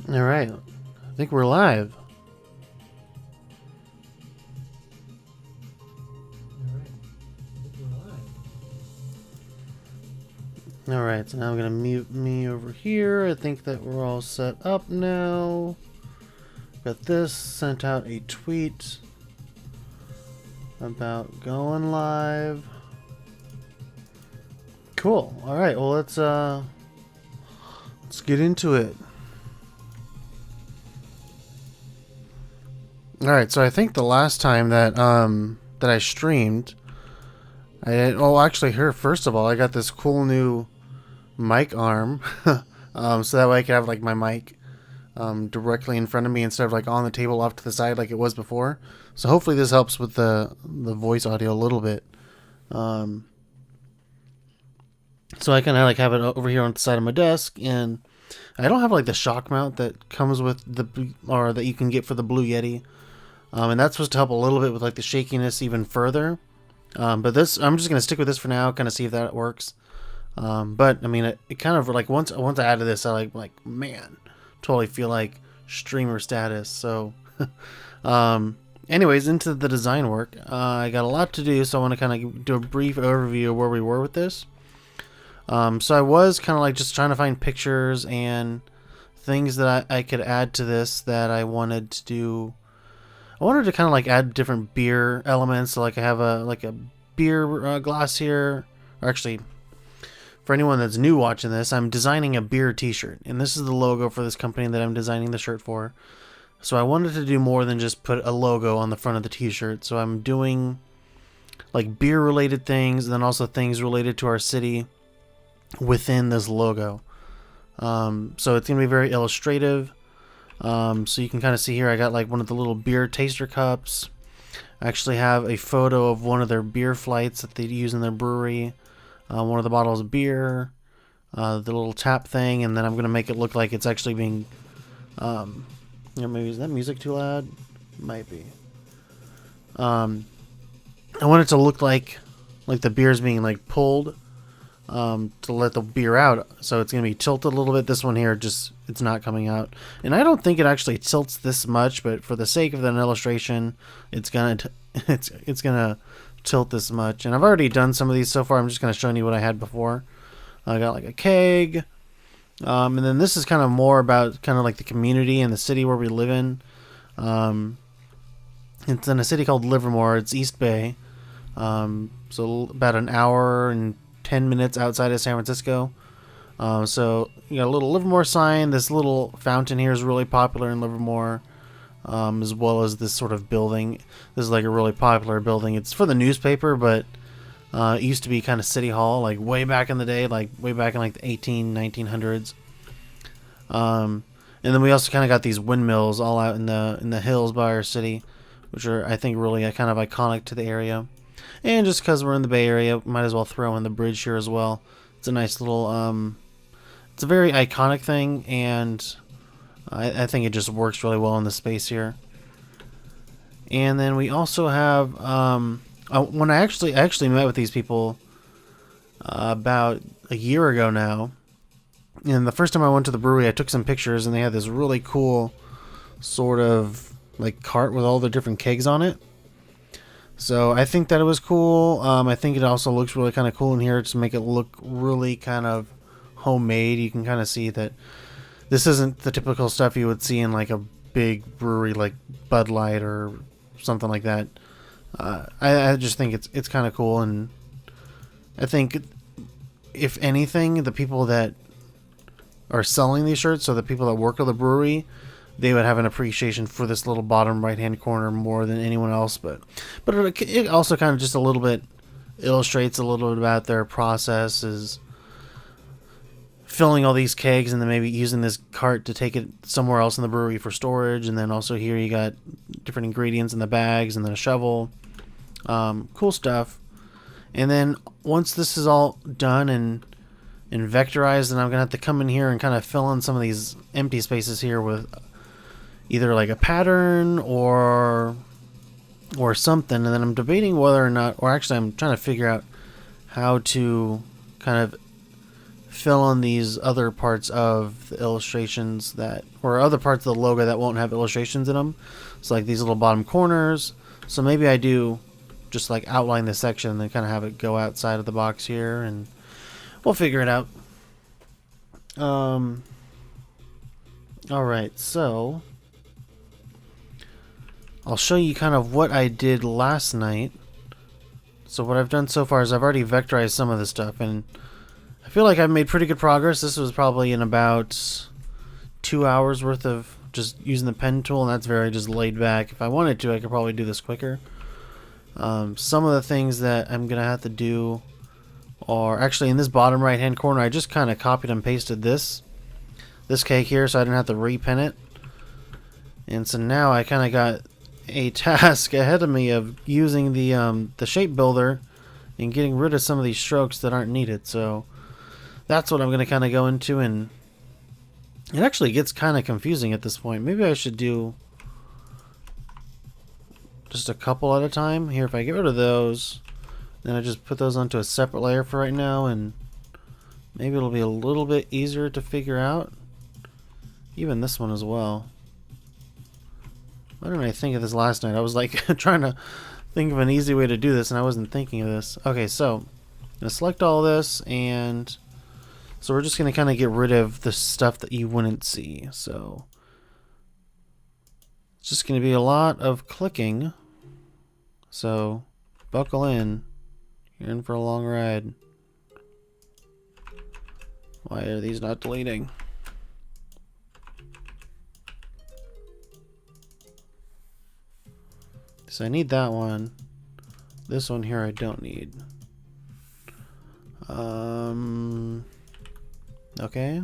All right, I think we're live. All right, so now I'm gonna mute me over here. I think that we're all set up now. Got this, sent out a tweet about going live. Cool. All right, well let's get into it. All right, so I think the last time that that I streamed, actually here first of all, I got this cool new mic arm, so that way I could have like my mic directly in front of me instead of like on the table off to the side like it was before. So hopefully this helps with the voice audio a little bit. So I kind of like have it over here on the side of my desk, and I don't have like the shock mount that comes with or that you can get for the Blue Yeti. And that's supposed to help a little bit with like the shakiness even further. But this, I'm just gonna stick with this for now, kind of see if that works. But I mean, it kind of like once I added this, I man, totally feel like streamer status. So, anyways, into the design work. I got a lot to do, so I want to kind of do a brief overview of where we were with this. So I was kind of like just trying to find pictures and things that I could add to this that I wanted to do. I wanted to kind of like add different beer elements. So like I have a beer glass here. Or actually, for anyone that's new watching this, I'm designing a beer t-shirt. And this is the logo for this company that I'm designing the shirt for. So I wanted to do more than just put a logo on the front of the t-shirt. So I'm doing like beer related things, and then also things related to our city within this logo. So it's going to be very illustrative. So you can kind of see here, I got like one of the little beer taster cups. I actually have a photo of one of their beer flights that they use in their brewery. One of the bottles of beer, the little tap thing, and then I'm going to make it look like it's actually being, maybe is that music too loud? Might be. I want it to look like the beer's being like pulled, to let the beer out. So it's going to be tilted a little bit. This one here, it's not coming out. And I don't think it actually tilts this much, but for the sake of an illustration, it's going to tilt this much. And I've already done some of these so far. I'm just going to show you what I had before. I got like a keg. And then this is kind of more about kind of like the community and the city where we live in. It's in a city called Livermore. It's East Bay. So about an hour and 10 minutes outside of San Francisco. So you got a little Livermore sign. This little fountain here is really popular in Livermore, as well as this sort of building. This is like a really popular building. It's for the newspaper, but it used to be kind of city hall, like way back in the day, like way back in like the 1900s. And then we also kind of got these windmills all out in the hills by our city, which are, I think, really kind of iconic to the area. And just because we're in the Bay Area, might as well throw in the bridge here as well. It's a nice little, it's a very iconic thing, and I think it just works really well in the space here. And then we also have, when I actually met with these people about a year ago now, and the first time I went to the brewery, I took some pictures, and they had this really cool sort of like cart with all the different kegs on it. So I think that it was cool. I think it also looks really kind of cool in here to make it look really kind of homemade. You can kind of see that this isn't the typical stuff you would see in like a big brewery like Bud Light or something like that. I just think it's kind of cool, and I think if anything, the people that are selling these shirts, so the people that work at the brewery, they would have an appreciation for this little bottom right-hand corner more than anyone else. But it also kind of just a little bit illustrates a little bit about their process is filling all these kegs and then maybe using this cart to take it somewhere else in the brewery for storage. And then also here you got different ingredients in the bags and then a shovel. Cool stuff. And then once this is all done and vectorized, then I'm going to have to come in here and kind of fill in some of these empty spaces here with either like a pattern or something. And then I'm debating whether or not, or actually I'm trying to figure out how to kind of fill in these other parts of the illustrations that, or other parts of the logo that won't have illustrations in them. So like these little bottom corners. So maybe I do just like outline this section and then kind of have it go outside of the box here, and we'll figure it out. Alright, so I'll show you kind of what I did last night. So what I've done so far is I've already vectorized some of this stuff, and I feel like I've made pretty good progress. This was probably in about 2 hours worth of just using the pen tool, and that's very just laid back. If I wanted to, I could probably do this quicker. Some of the things that I'm going to have to do are actually in this bottom right hand corner. I just kind of copied and pasted this cake here so I didn't have to repin it. And so now I kind of got a task ahead of me of using the shape builder and getting rid of some of these strokes that aren't needed. So that's what I'm going to kind of go into, and it actually gets kind of confusing at this point. Maybe I should do just a couple at a time. Here, if I get rid of those, then I just put those onto a separate layer for right now, and maybe it'll be a little bit easier to figure out. Even this one as well. Why didn't I think of this last night? I was like trying to think of an easy way to do this, and I wasn't thinking of this. Okay, so I'm going to select all this, and so we're just going to kind of get rid of the stuff that you wouldn't see. So it's just going to be a lot of clicking. So buckle in. You're in for a long ride. Why are these not deleting? So I need that one. This one here I don't need. Okay.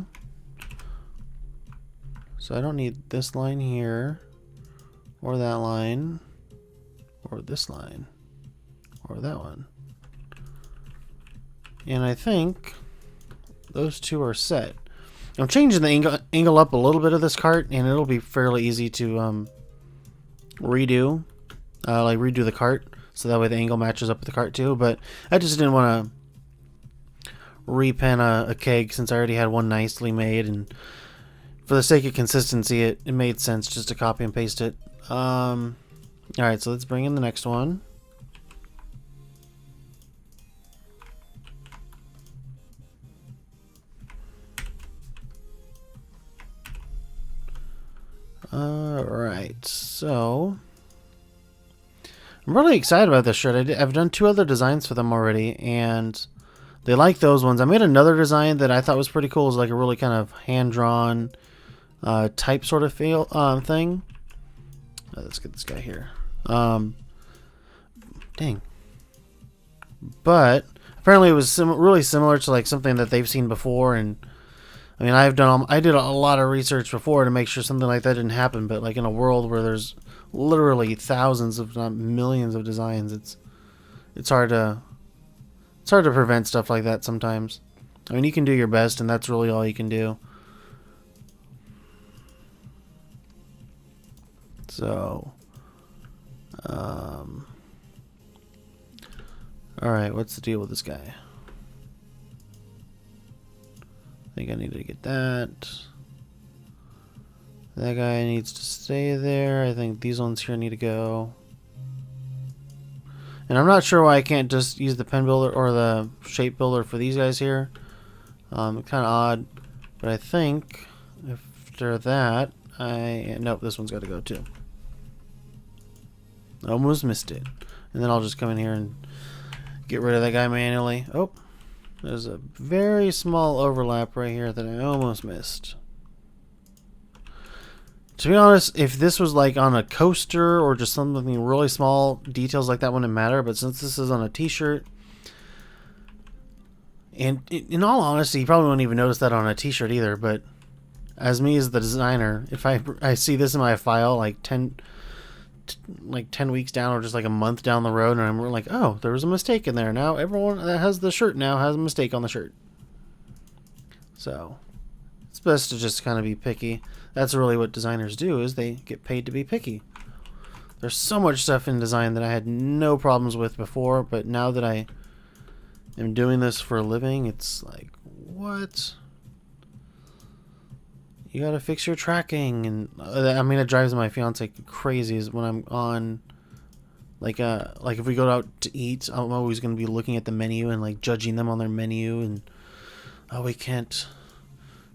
So I don't need this line here, or that line, or this line, or that one. And I think those two are set. I'm changing the angle up a little bit of this cart, and it'll be fairly easy to redo. Like redo the cart, so that way the angle matches up with the cart too. But I just didn't want to repin a cake since I already had one nicely made, and for the sake of consistency, it made sense just to copy and paste it. Alright, so let's bring in the next one. Alright, so I'm really excited about this shirt. I've done 2 other designs for them already, and they like those ones. I made another design that I thought was pretty cool. It was like a really kind of hand-drawn type sort of feel thing. Let's get this guy here. Dang. But apparently it was really similar to like something that they've seen before, and I mean I did a lot of research before to make sure something like that didn't happen. But like in a world where there's literally thousands, if not millions, of designs, it's hard to prevent stuff like that sometimes. I mean, you can do your best, and that's really all you can do. So, alright, what's the deal with this guy? I think I need to get that. That guy needs to stay there. I think these ones here need to go. And I'm not sure why I can't just use the pen builder or the shape builder for these guys here. Kind of odd. But I think after that, nope, this one's got to go too. Almost missed it. And then I'll just come in here and get rid of that guy manually. Oh, there's a very small overlap right here that I almost missed. To be honest, if this was like on a coaster or just something really small, details like that wouldn't matter. But since this is on a t-shirt, and in all honesty, you probably won't even notice that on a t-shirt either. But as me as the designer, if I see this in my file like 10 weeks down, or just like a month down the road, and I'm like, oh, there was a mistake in there. Now everyone that has the shirt now has a mistake on the shirt. So it's best to just kind of be picky. That's really what designers do, is they get paid to be picky. There's so much stuff in design that I had no problems with before, but now that I am doing this for a living, it's like, what? You gotta fix your tracking, and I mean, it drives my fiance crazy. Is when I'm on, like if we go out to eat, I'm always gonna be looking at the menu and like judging them on their menu, and oh, we can't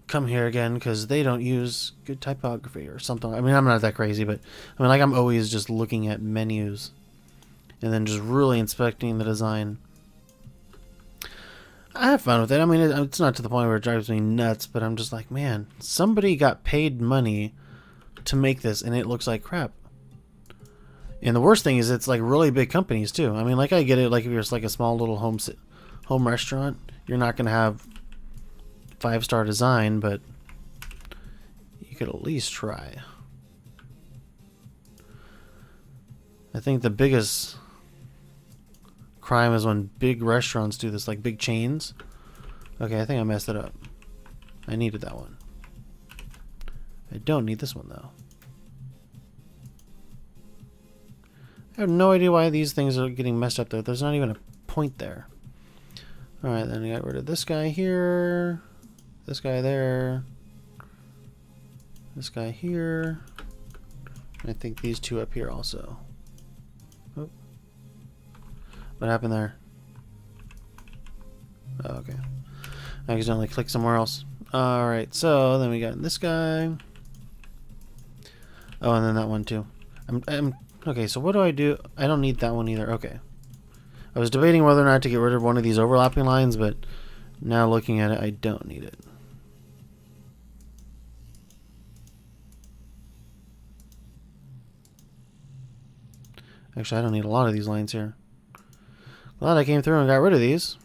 come here again because they don't use good typography or something. I mean, I'm not that crazy, but I mean, like, I'm always just looking at menus and then just really inspecting the design. I have fun with it. I mean, it's not to the point where it drives me nuts, but I'm just like, man, somebody got paid money to make this, and it looks like crap. And the worst thing is, it's like really big companies too. I mean, like, I get it. Like, if you're just like a small little home restaurant, you're not gonna have 5-star design, but you could at least try. I think the biggest crime is when big restaurants do this, like big chains. Okay, I think I messed it up. I needed that one. I don't need this one though. I have no idea why these things are getting messed up though. There's not even a point there. Alright, then I got rid of this guy here. This guy there. This guy here. I think these two up here also. Oh. What happened there? Oh, okay. I accidentally clicked somewhere else. Alright, so then we got this guy. Oh, and then that one too. Okay, so what do I do? I don't need that one either. Okay. I was debating whether or not to get rid of one of these overlapping lines, but now looking at it, I don't need it. Actually, I don't need a lot of these lines here. Glad I came through and got rid of these.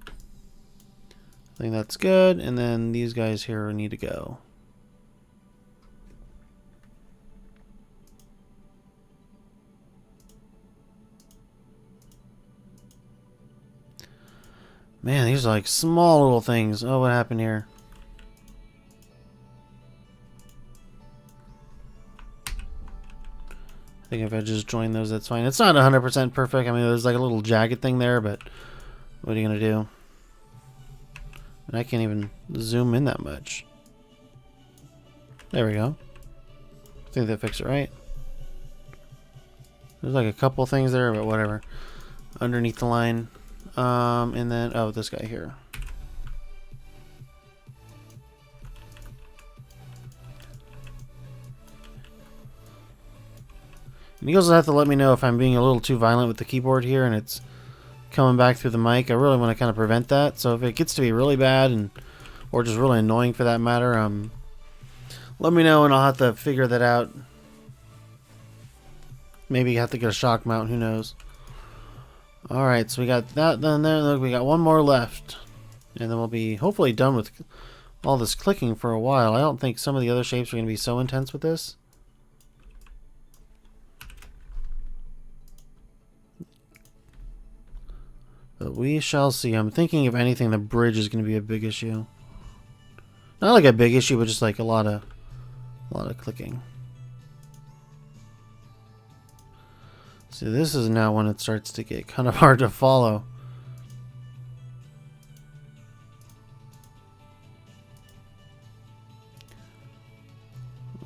I think that's good, and then these guys here need to go. Man, these are like small little things. Oh, what happened here? I think if I just join those, that's fine. It's not 100% perfect. I mean, there's like a little jagged thing there, but what are you going to do? And I can't even zoom in that much. There we go. I think that fixed it right. There's like a couple things there, but whatever. Underneath the line. And then, oh, this guy here. And you also have to let me know if I'm being a little too violent with the keyboard here and it's coming back through the mic. I really want to kind of prevent that. So if it gets to be really bad and or just really annoying for that matter, let me know and I'll have to figure that out. Maybe you have to get a shock mount, who knows. Alright, so we got that done there. Look, we got one more left. And then we'll be hopefully done with all this clicking for a while. I don't think some of the other shapes are going to be so intense with this. But we shall see. I'm thinking, if anything, the bridge is going to be a big issue. Not like a big issue, but just like a lot of clicking. See, this is now when it starts to get kind of hard to follow.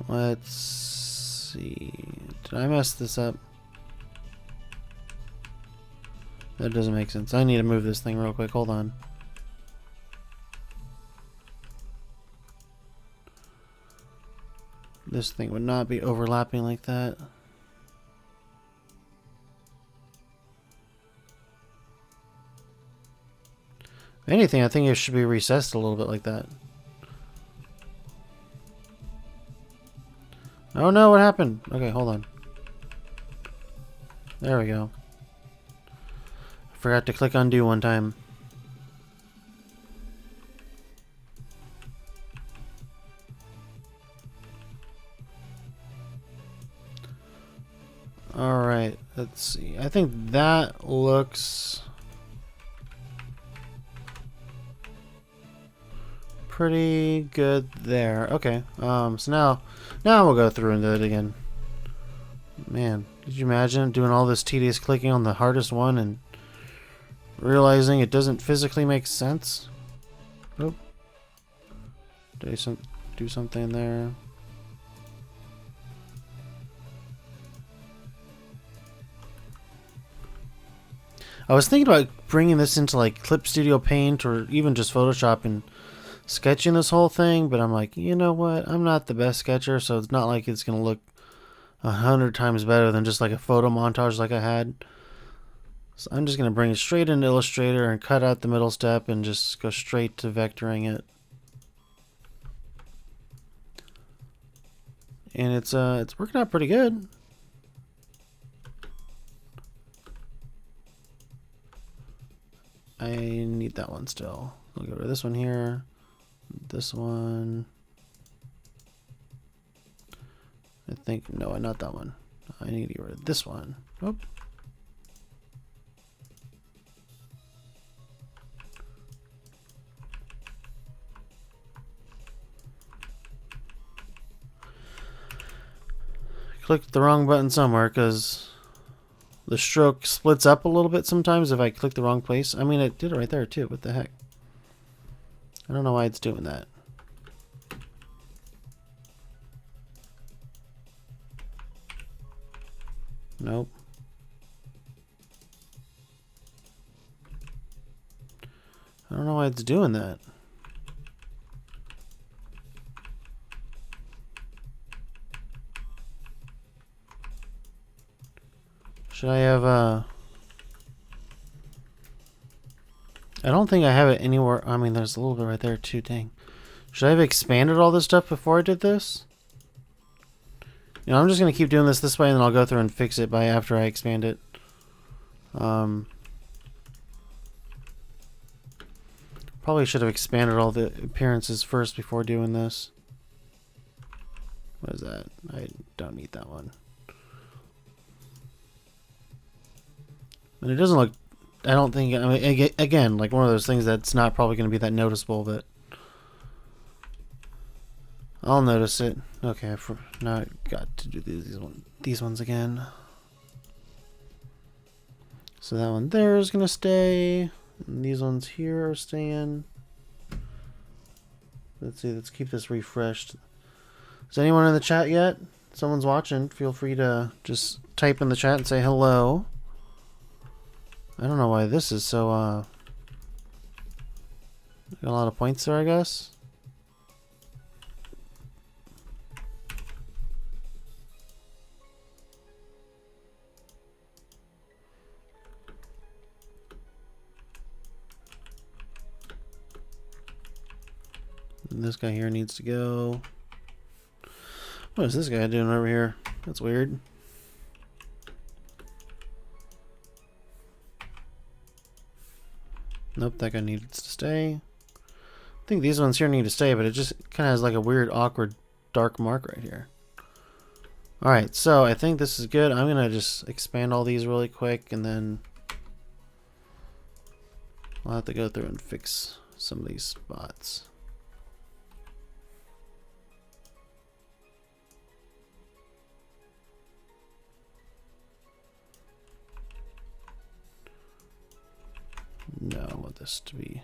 Let's see. Did I mess this up? That doesn't make sense. I need to move this thing real quick. Hold on. This thing would not be overlapping like that. If anything, I think it should be recessed a little bit like that. Oh no, what happened? Okay, hold on. There we go. Forgot to click undo one time. Alright, let's see. I think that looks pretty good there. Okay, so now we'll go through and do it again. Man, did you imagine doing all this tedious clicking on the hardest one and realizing it doesn't physically make sense. Oh. Did I do something there? I was thinking about bringing this into like Clip Studio Paint or even just Photoshop and sketching this whole thing, but I'm like, you know what? I'm not the best sketcher, so it's not like it's gonna look 100 times better than just like a photo montage like I had. So I'm just gonna bring it straight into Illustrator and cut out the middle step and just go straight to vectoring it. And it's working out pretty good. I need that one still. I'll go to this one here. This one. I think, no, not that one. I need to get rid of this one. Oh. Clicked the wrong button somewhere because the stroke splits up a little bit sometimes if I click the wrong place. I mean, it did it right there too. What the heck? I don't know why it's doing that. Nope. I don't know why it's doing that. Should I have I don't think I have it anywhere. I mean, there's a little bit right there too, dang. Should I have expanded all this stuff before I did this? You know, I'm just going to keep doing this way and then I'll go through and fix it by after I expand it. Probably should have expanded all the appearances first before doing this. What is that? I don't need that one. And it doesn't look, I don't think, I mean, again, like one of those things that's not probably going to be that noticeable, but I'll notice it. Okay, now I got to do these ones again. So that one there is going to stay. And these ones here are staying. Let's see, let's keep this refreshed. Is anyone in the chat yet? Someone's watching. Feel free to just type in the chat and say hello. I don't know why this is so, got a lot of points there, I guess. And this guy here needs to go. What is this guy doing over here? That's weird. Nope, that guy needs to stay. I think these ones here need to stay, but it just kind of has like a weird, awkward, dark mark right here. Alright, so I think this is good. I'm going to just expand all these really quick, and then I'll have to go through and fix some of these spots. No, I want this to be...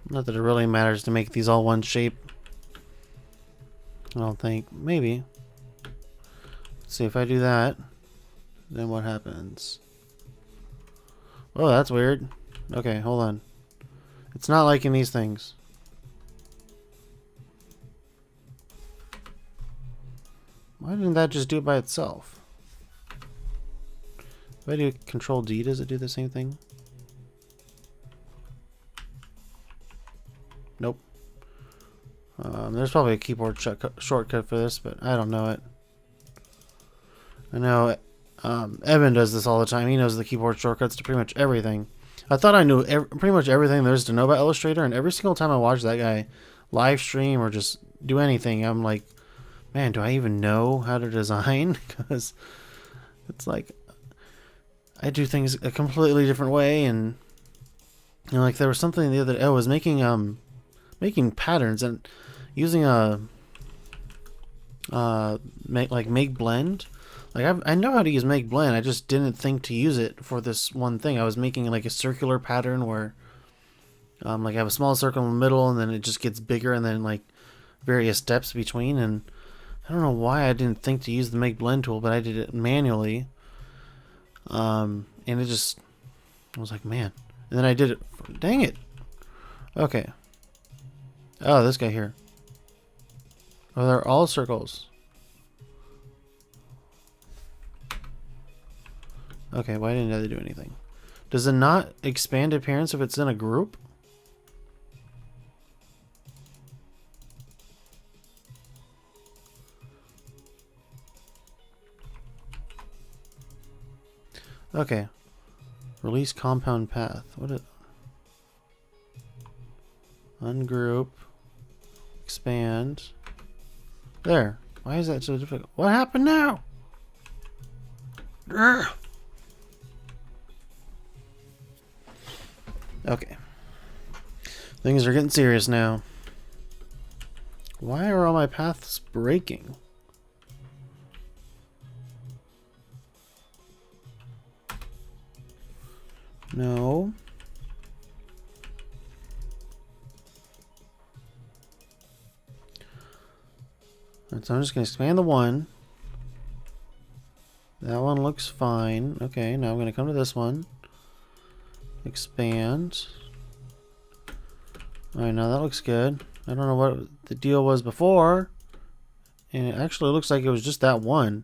Not that it really matters to make these all one shape. I don't think. Maybe. Let's see, if I do that, then what happens? Oh, that's weird. Okay, hold on. It's not liking these things. Why didn't that just do it by itself? If I do Control D, does it do the same thing? Nope. There's probably a keyboard shortcut for this, but I don't know it. I know Evan does this all the time. He knows the keyboard shortcuts to pretty much everything. I thought I knew pretty much everything there is to know about Illustrator, and every single time I watch that guy live stream or just do anything, I'm like, man, do I even know how to design? Because it's like I do things a completely different way, and you know, like there was something the other day. I was making making patterns and using a make blend. Like I know how to use make blend. I just didn't think to use it for this one thing. I was making like a circular pattern where like I have a small circle in the middle and then it just gets bigger and then like various steps between. And I don't know why I didn't think to use the make blend tool, but I did it manually. And it just, I was like, man. And then I did it. Dang it. Okay. Oh, this guy here. Oh, they're all circles. Okay, why didn't they do anything? Does it not expand appearance if it's in a group? Okay. Release compound path. What is... Ungroup. Expand. There. Why is that so difficult? What happened now? Urgh. Okay. Things are getting serious now. Why are all my paths breaking? No. Right, so I'm just going to expand the one. That one looks fine. Okay, now I'm going to come to this one. Expand. Alright, now that looks good. I don't know what the deal was before. And it actually looks like it was just that one.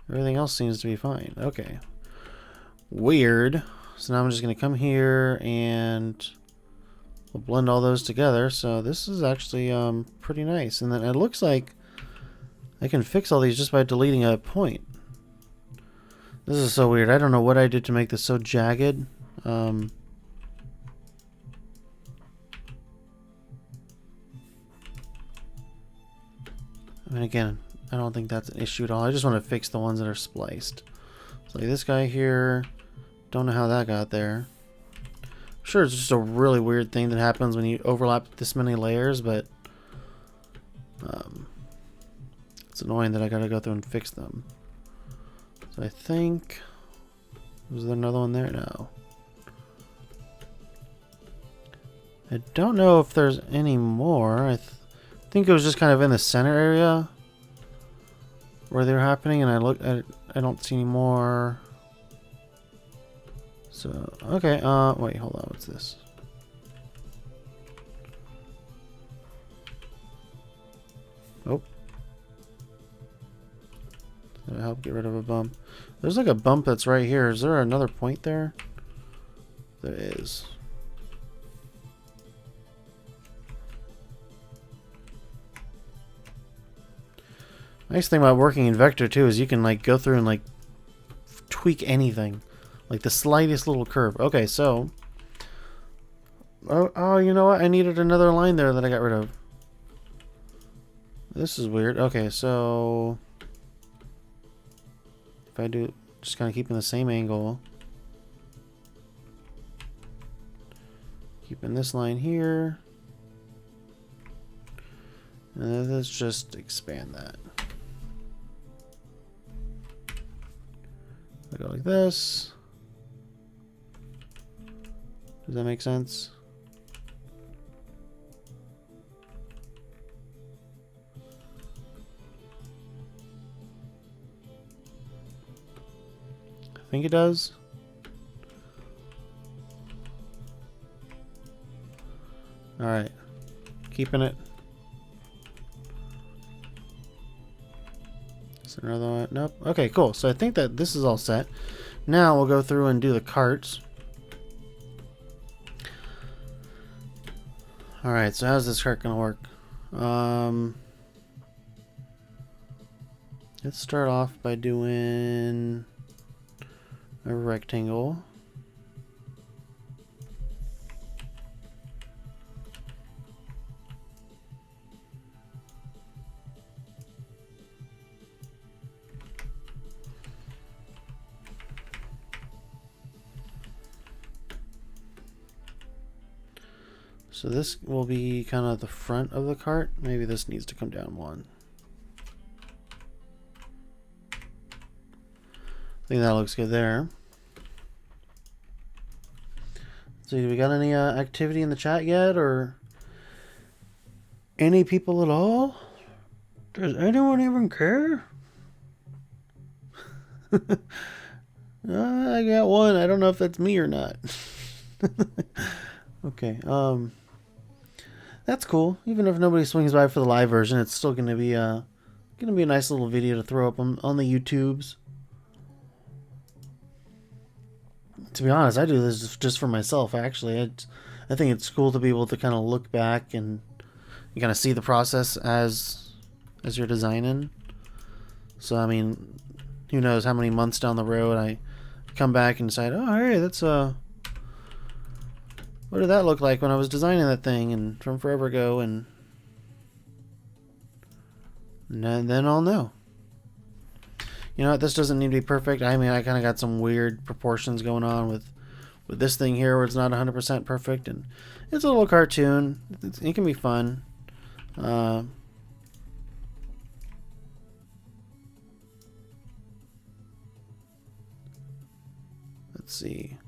Everything else seems to be fine. Okay. Weird. So now I'm just going to come here and we'll blend all those together. So this is actually pretty nice. And then it looks like I can fix all these just by deleting a point. This is so weird. I don't know what I did to make this so jagged. And again, I don't think that's an issue at all. I just want to fix the ones that are spliced. So like this guy here, don't know how that got there. Sure, it's just a really weird thing that happens when you overlap this many layers, but it's annoying that I gotta go through and fix them. So I think, was there another one there? No. I don't know if there's any more. I think it was just kind of in the center area where they were happening, and I look at it, I don't see any more. So okay, wait, hold on, what's this? Oh, that'll help get rid of a bump. There's like a bump that's right here. Is there another point there? There is. Nice thing about working in Vector too is you can like go through and like tweak anything, like the slightest little curve. Okay, so oh, you know what? I needed another line there that I got rid of. This is weird. Okay, so if I do just kind of keeping the same angle, keeping this line here, and then let's just expand that. I go like this. Does that make sense? I think it does. All right, keeping it. Is there another one? Nope. Okay, cool. So I think that this is all set. Now we'll go through and do the carts. All right. So how's this cart gonna work? Let's start off by doing a rectangle. So this will be kind of the front of the cart. Maybe this needs to come down one. I think that looks good there. So do we got any activity in the chat yet, or any people at all? Does anyone even care? I got one. I don't know if that's me or not. Okay. That's cool. Even if nobody swings by for the live version, it's still gonna be a nice little video to throw up on the YouTubes. To be honest, I do this just for myself. Actually, I think it's cool to be able to kind of look back and you kind of see the process as you're designing. So I mean, who knows how many months down the road I come back and decide, oh, hey, that's what did that look like when I was designing that thing and from forever ago, and then I'll know. You know what, this doesn't need to be perfect. I mean, I kind of got some weird proportions going on with this thing here where it's not 100% perfect, and it's a little cartoon. It can be fun. Let's see.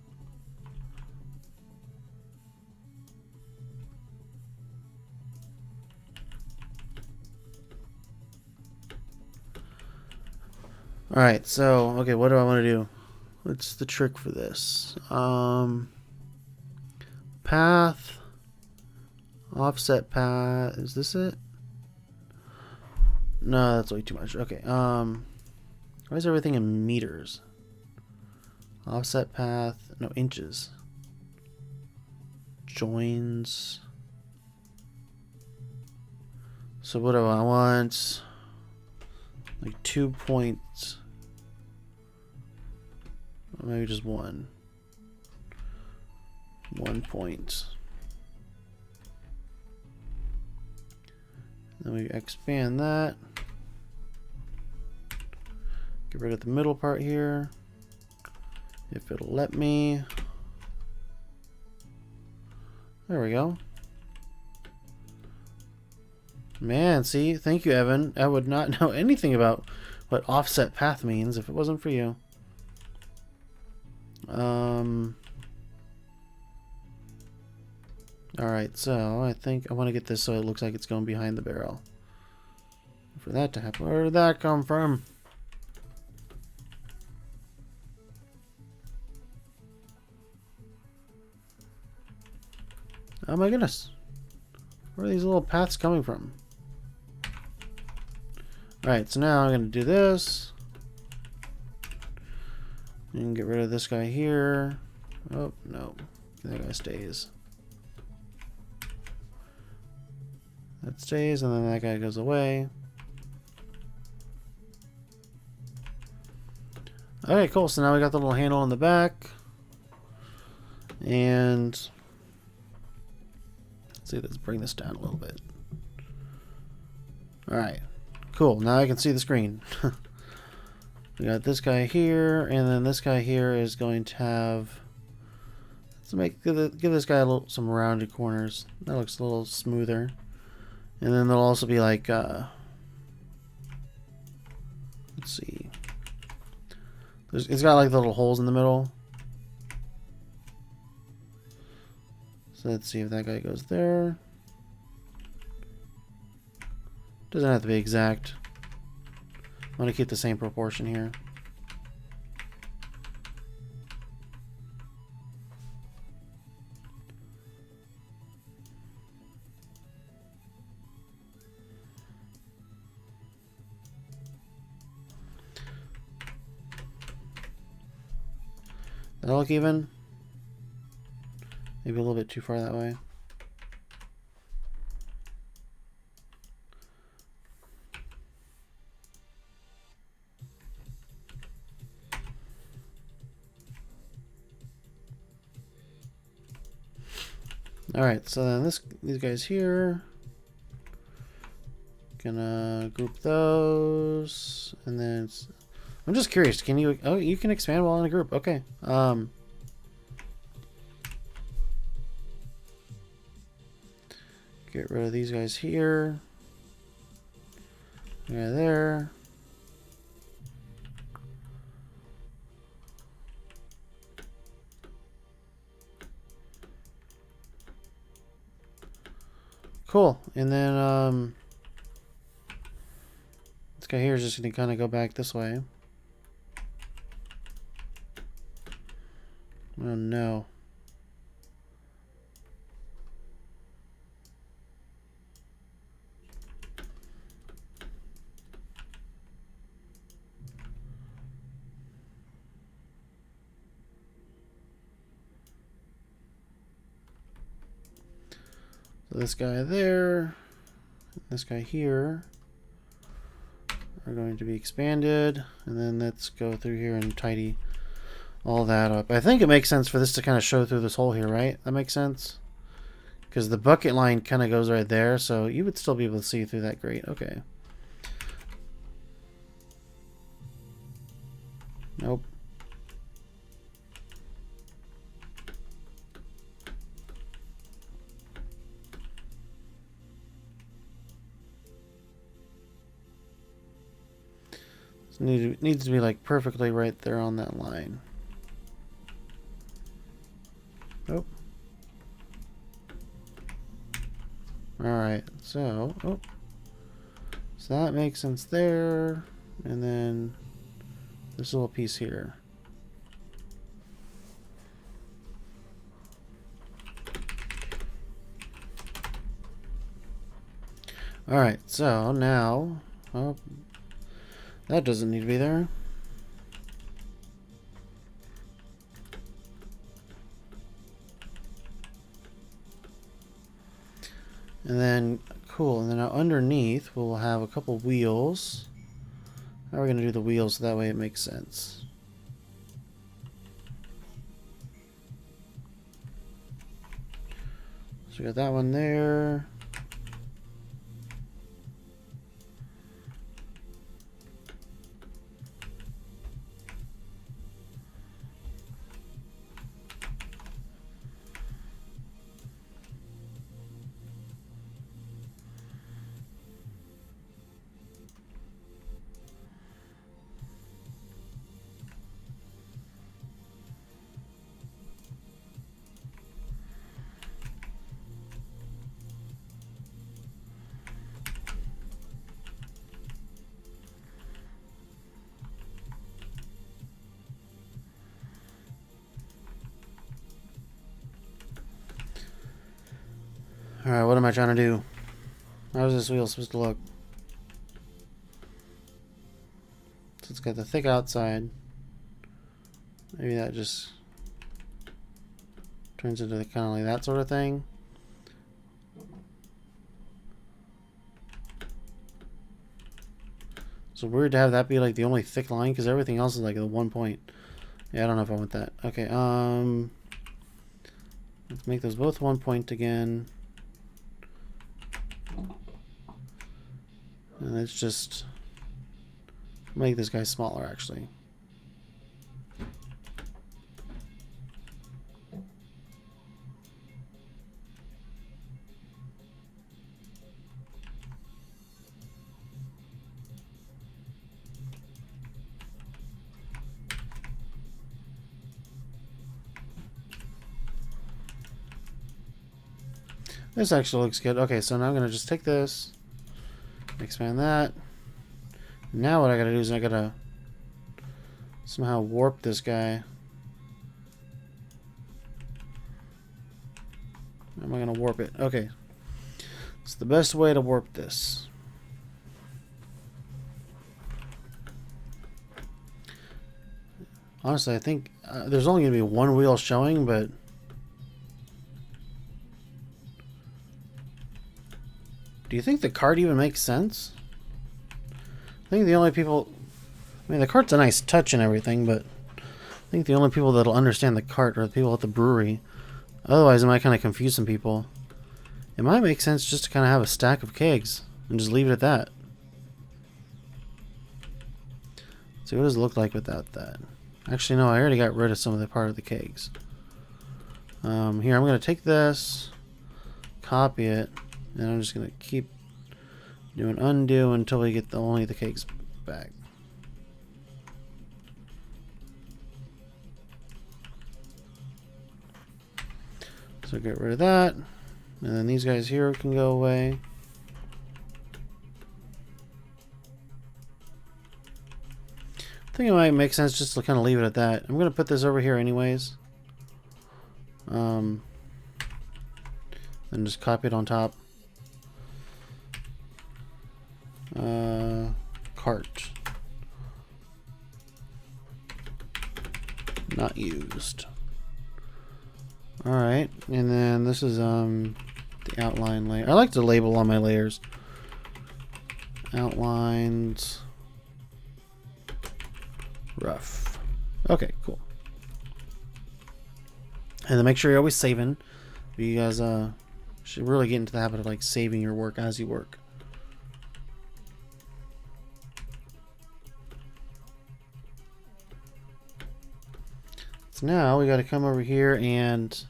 Alright, so, okay, what do I want to do? What's the trick for this? Path. Offset path. Is this it? No, that's way too much. Okay, why is everything in meters? Offset path. No, inches. Joins. So what do I want? Like 2 points. Or maybe just one. 1 point. Then we expand that. Get rid of the middle part here. If it'll let me. There we go. Man, see? Thank you, Evan. I would not know anything about what offset path means if it wasn't for you. Alright, so I think I want to get this so it looks like it's going behind the barrel. For that to happen, where did that come from? Oh my goodness. Where are these little paths coming from? Alright, so now I'm going to do this. And get rid of this guy here. Oh, no. That guy stays. That stays, and then that guy goes away. Okay, cool. So now we got the little handle on the back. And let's see, let's bring this down a little bit. Alright. Cool. Now I can see the screen. We got this guy here, and then this guy here is going to have. Let's give this guy some rounded corners. That looks a little smoother. And then there'll also be like, let's see. It's got like the little holes in the middle. So let's see if that guy goes there. Doesn't have to be exact. I want to keep the same proportion here. That look even? Maybe a little bit too far that way. Alright, so then these guys here. Gonna group those, and then I'm just curious, can you, oh, you can expand while in a group, okay. Get rid of these guys here. Yeah, there. Cool. And then this guy here is just going to kind of go back this way. Oh no. So this guy there, this guy here are going to be expanded, and then let's go through here and tidy all that up. I think it makes sense for this to kind of show through this hole here, right? That makes sense? Because the bucket line kind of goes right there, so you would still be able to see through that grate. Okay. Nope. Needs to be like perfectly right there on that line. Oh. Alright, so so that makes sense there, and then this little piece here. Alright, so now that doesn't need to be there. And then, cool, and then now underneath we'll have a couple wheels. How are we going to do the wheels so that way it makes sense? So we got that one there. Alright, what am I trying to do? How's this wheel supposed to look? So it's got the thick outside. Maybe that just turns into kind of like that sort of thing. So weird to have that be like the only thick line because everything else is like the 1 point. Yeah, I don't know if I want that. Okay, let's make those both 1 point again. And let's just make this guy smaller, actually. This actually looks good. Okay, so now I'm going to just take this, expand that. Now what I gotta do is I gotta somehow warp this guy. How am I gonna warp it? Okay. It's the best way to warp this. Honestly, I think there's only gonna be one wheel showing, but do you think the cart even makes sense? I think the only people... I mean, the cart's a nice touch and everything, but I think the only people that'll understand the cart are the people at the brewery. Otherwise, it might kind of confuse some people. It might make sense just to kind of have a stack of kegs and just leave it at that. See, what does it look like without that? Actually, no, I already got rid of some of the part of the kegs. Here, I'm going to take this, copy it, And I'm just gonna keep doing undo until we get only the cakes back. So get rid of that. And then these guys here can go away. I think it might make sense just to kind of leave it at that. I'm going to put this over here anyways. And just copy it on top. Cart. Not used. Alright, and then this is the outline layer. I like to label all my layers. Outlines. Rough. Okay, cool. And then make sure you're always saving. You guys should really get into the habit of like saving your work as you work. So now we got to come over here and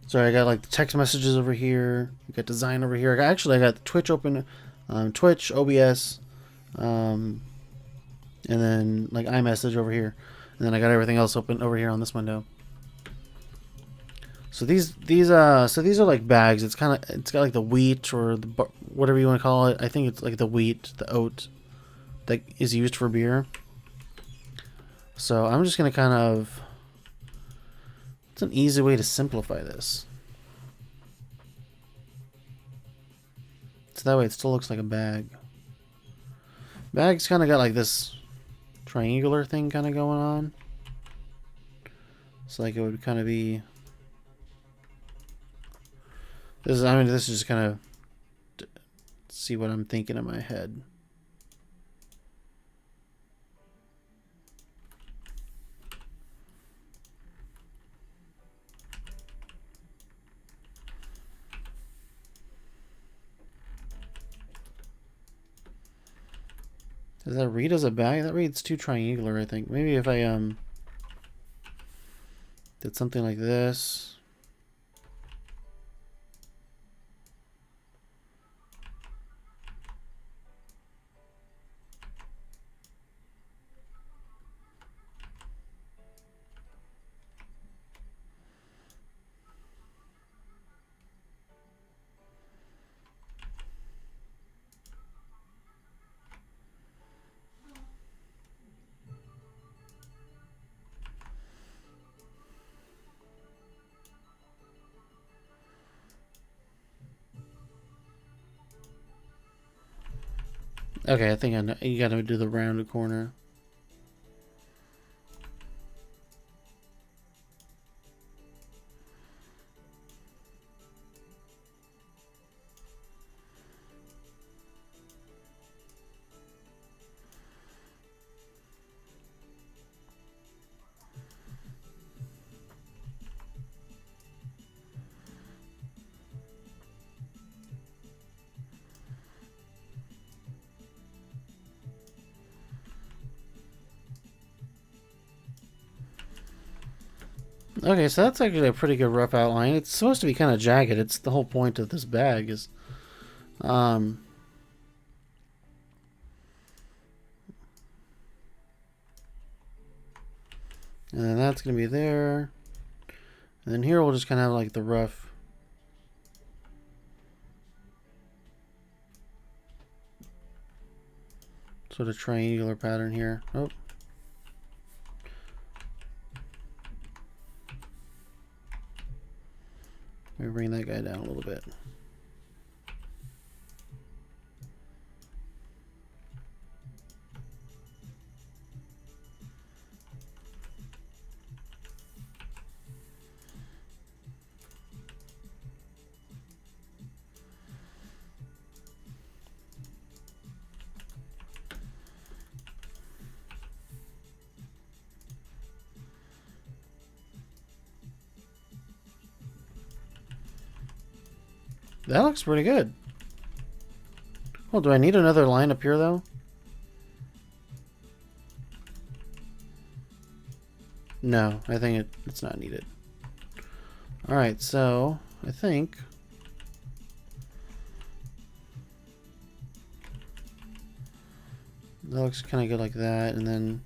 sorry, I got like the text messages over here. We got design over here. I got the Twitch open, Twitch, OBS, and then like iMessage over here, and then I got everything else open over here on this window. So these are like bags. It's got like the wheat or the whatever you want to call it. I think it's like the wheat, the oat that is used for beer. So I'm just gonna kind of. It's an easy way to simplify this. So that way it still looks like a bag. Bag's kind of got like this triangular thing kind of going on. It's like it would kind of be. This is just kind of see what I'm thinking in my head. Does that read as a bag? That reads too triangular, I think. Maybe if I did something like this. Okay, I think I know. You gotta do the rounded corner. Okay, so that's actually a pretty good rough outline. It's supposed to be kind of jagged. It's the whole point of this bag is, and then that's gonna be there, and then here we'll just kind of have like the rough. Sort of triangular pattern here. Oh. Let me bring that guy down a little bit. That looks pretty good. Well, do I need another line up here, though? No, I think it's not needed. Alright, so I think looks kind of good like that. And then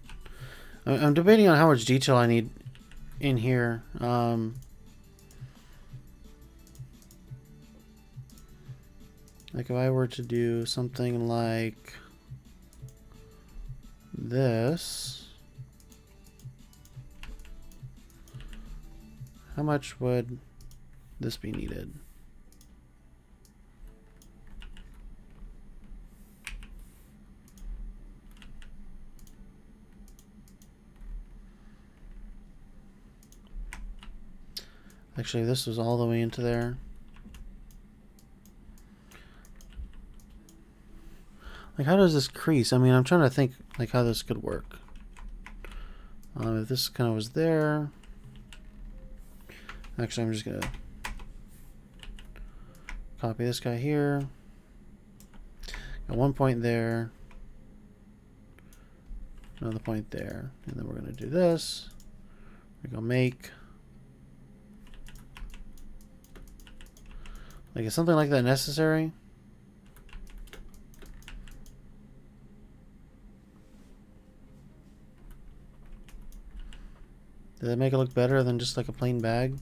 I'm debating on how much detail I need in here. Like if I were to do something like this, how much would this be needed? Actually, this was all the way into there. Like, how does this crease? I mean, I'm trying to think like how this could work. If this kind of was there. Actually, I'm just gonna copy this guy here. Got one point there. Another point there. And then we're gonna do this. We're gonna make. Like, is something like that necessary? Did that make it look better than just like a plain bag?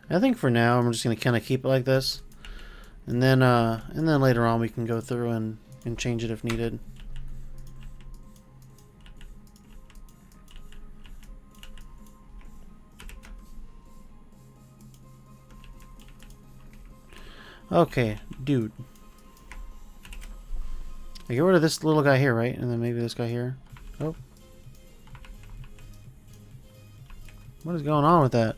I think for now I'm just gonna kind of keep it like this, and then later on we can go through and change it if needed. Okay, dude. I get rid of this little guy here, right? And then maybe this guy here. Oh. What is going on with that?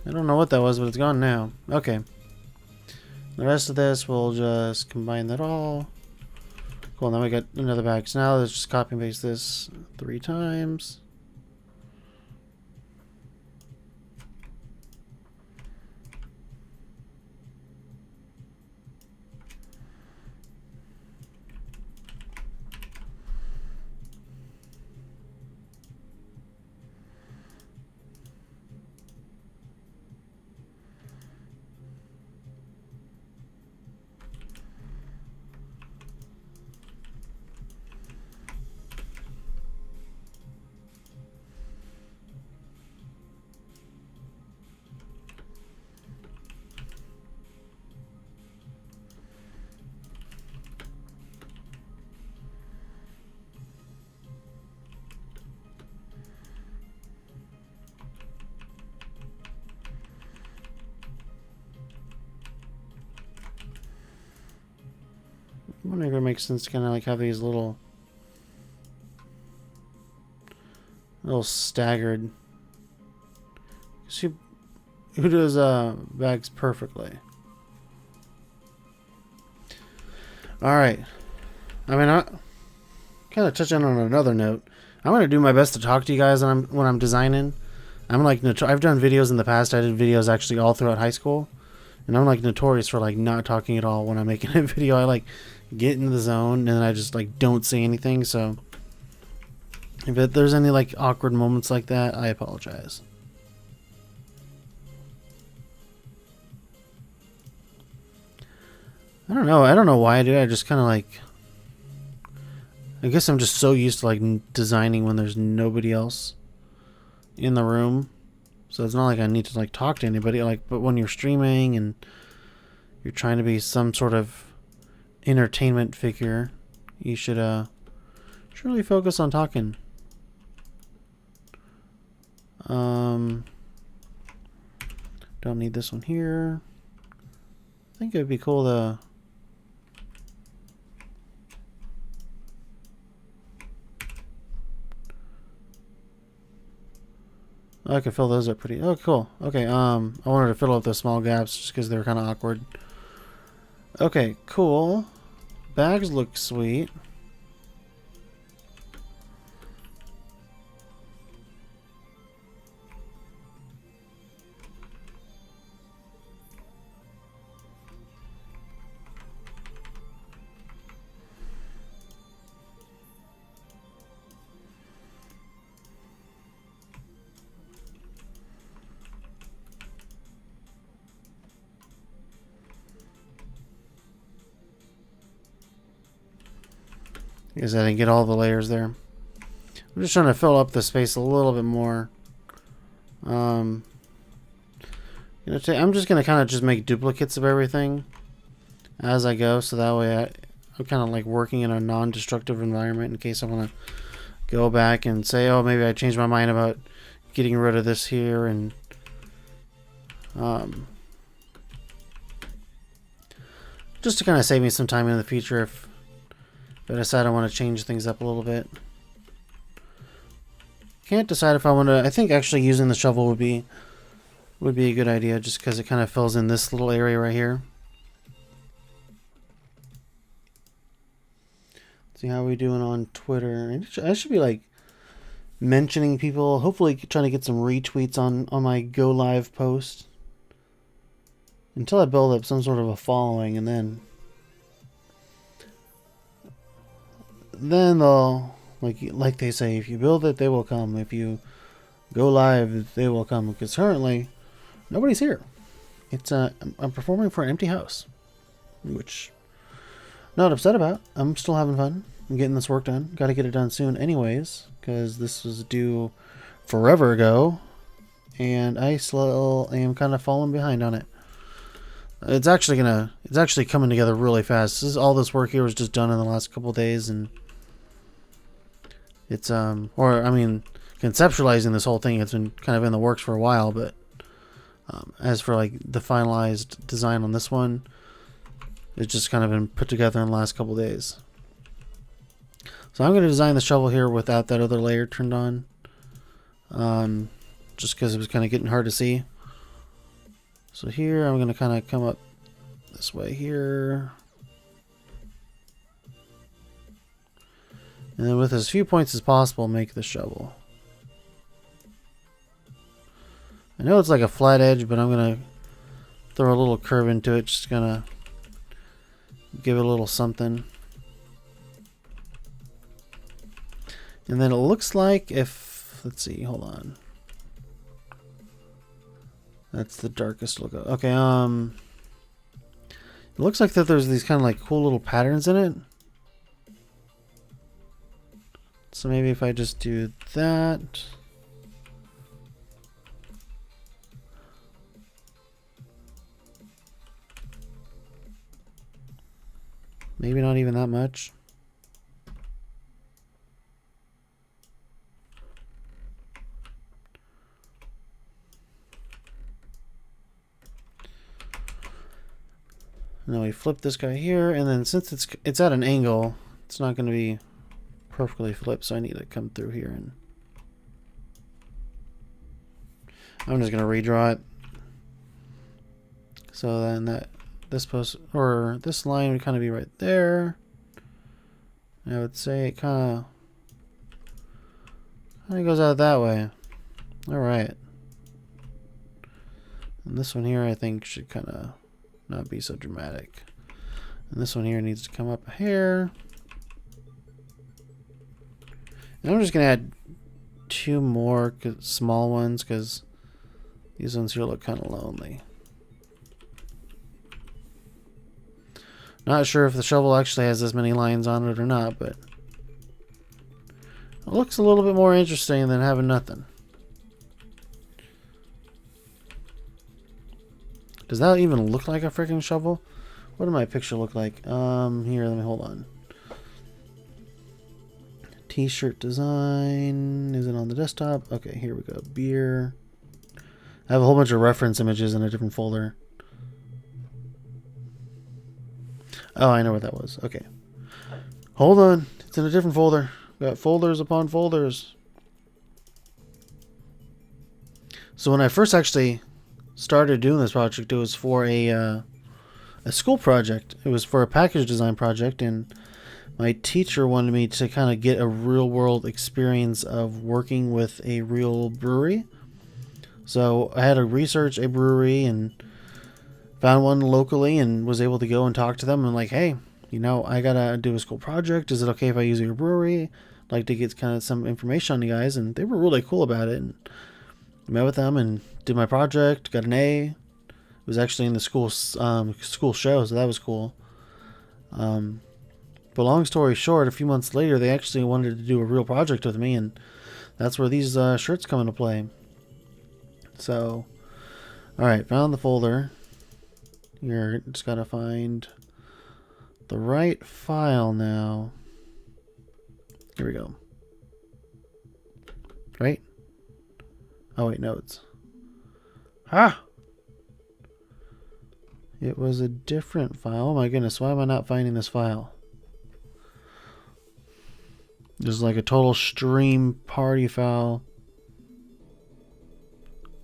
I don't know what that was, but it's gone now. Okay. The rest of this, we'll just combine that all. Cool, now we got another bag. So now let's just copy and paste this 3 times. I wonder if it makes sense to kind of like have these little staggered. See, who does bags perfectly? All right. I mean, I kind of touching on another note. I'm gonna do my best to talk to you guys when I'm designing. I'm like I've done videos in the past. I did videos actually all throughout high school, and I'm like notorious for like not talking at all when I'm making a video. I like get in the zone and then I just like don't say anything. So if there's any like awkward moments like that, I apologize. I don't know. I don't know why I do it. I just kind of like. I guess I'm just so used to like designing when there's nobody else in the room. So it's not like I need to like talk to anybody. Like, but when you're streaming and you're trying to be some sort of entertainment figure, you should really focus on talking. Don't need this one here. I think it would be cool to... I could fill those up pretty... Oh, cool. Okay, I wanted to fill up those small gaps just because they were kind of awkward. Okay, cool. Bags look sweet. Because I didn't get all the layers there. I'm just trying to fill up the space a little bit more. I'm just going to kind of just make duplicates of everything as I go. So that way I'm kind of like working in a non-destructive environment in case I want to go back and say, oh, maybe I changed my mind about getting rid of this here. And just to kind of save me some time in the future if I decide I want to change things up a little bit. Can't decide if I want to... I think actually using the shovel would be a good idea just because it kind of fills in this little area right here. Let's see how we doing on Twitter. I should be like mentioning people, hopefully trying to get some retweets on my go live post until I build up some sort of a following, and then they'll, like they say, if you build it, they will come. If you go live, they will come. Because currently, nobody's here. It's I'm performing for an empty house, which not upset about. I'm still having fun. I'm getting this work done. Got to get it done soon, anyways, because this was due forever ago, and I still am kind of falling behind on it. It's actually coming together really fast. All this work here was just done in the last couple of days, and it's conceptualizing this whole thing, it's been kind of in the works for a while, but as for like the finalized design on this one, it's just kind of been put together in the last couple of days. So I'm going to design the shovel here without that other layer turned on, just because it was kind of getting hard to see. So here I'm going to kind of come up this way here. And then with as few points as possible, make the shovel. I know it's like a flat edge, but I'm going to throw a little curve into it. Just going to give it a little something. And then it looks like if... Let's see, hold on. That's the darkest look. Okay, it looks like that there's these kind of like cool little patterns in it. So maybe if I just do that. Maybe not even that much. And then we flip this guy here, and then since it's at an angle, it's not going to be perfectly flipped, so I need to come through here, and I'm just going to redraw it. So then this line would kind of be right there. And I would say it kind of goes out that way. All right. And this one here, I think, should kind of not be so dramatic. And this one here needs to come up a hair. And I'm just going to add 2 more small ones because these ones here look kind of lonely. Not sure if the shovel actually has this many lines on it or not, but it looks a little bit more interesting than having nothing. Does that even look like a freaking shovel? What did my picture look like? Here, let me hold on. T-shirt design. Is it on the desktop? Okay, here we go. Beer. I have a whole bunch of reference images in a different folder. Oh, I know what that was. Okay. Hold on. It's in a different folder. Got folders upon folders. So when I first actually started doing this project, it was for a school project. It was for a package design project, and my teacher wanted me to kind of get a real world experience of working with a real brewery. So I had to research a brewery and found one locally and was able to go and talk to them and like, hey, you know, I gotta do a school project. Is it okay if I use your brewery? I'd like to get kind of some information on you guys. And they were really cool about it. And I met with them and did my project, got an A. It was actually in the school show, so that was cool. But long story short, a few months later, they actually wanted to do a real project with me, and that's where these shirts come into play. So, alright, found the folder. Here, just gotta find the right file now. Here we go. Right? Oh wait, notes. Ah! It was a different file. Oh my goodness, why am I not finding this file? This is like a total stream party file.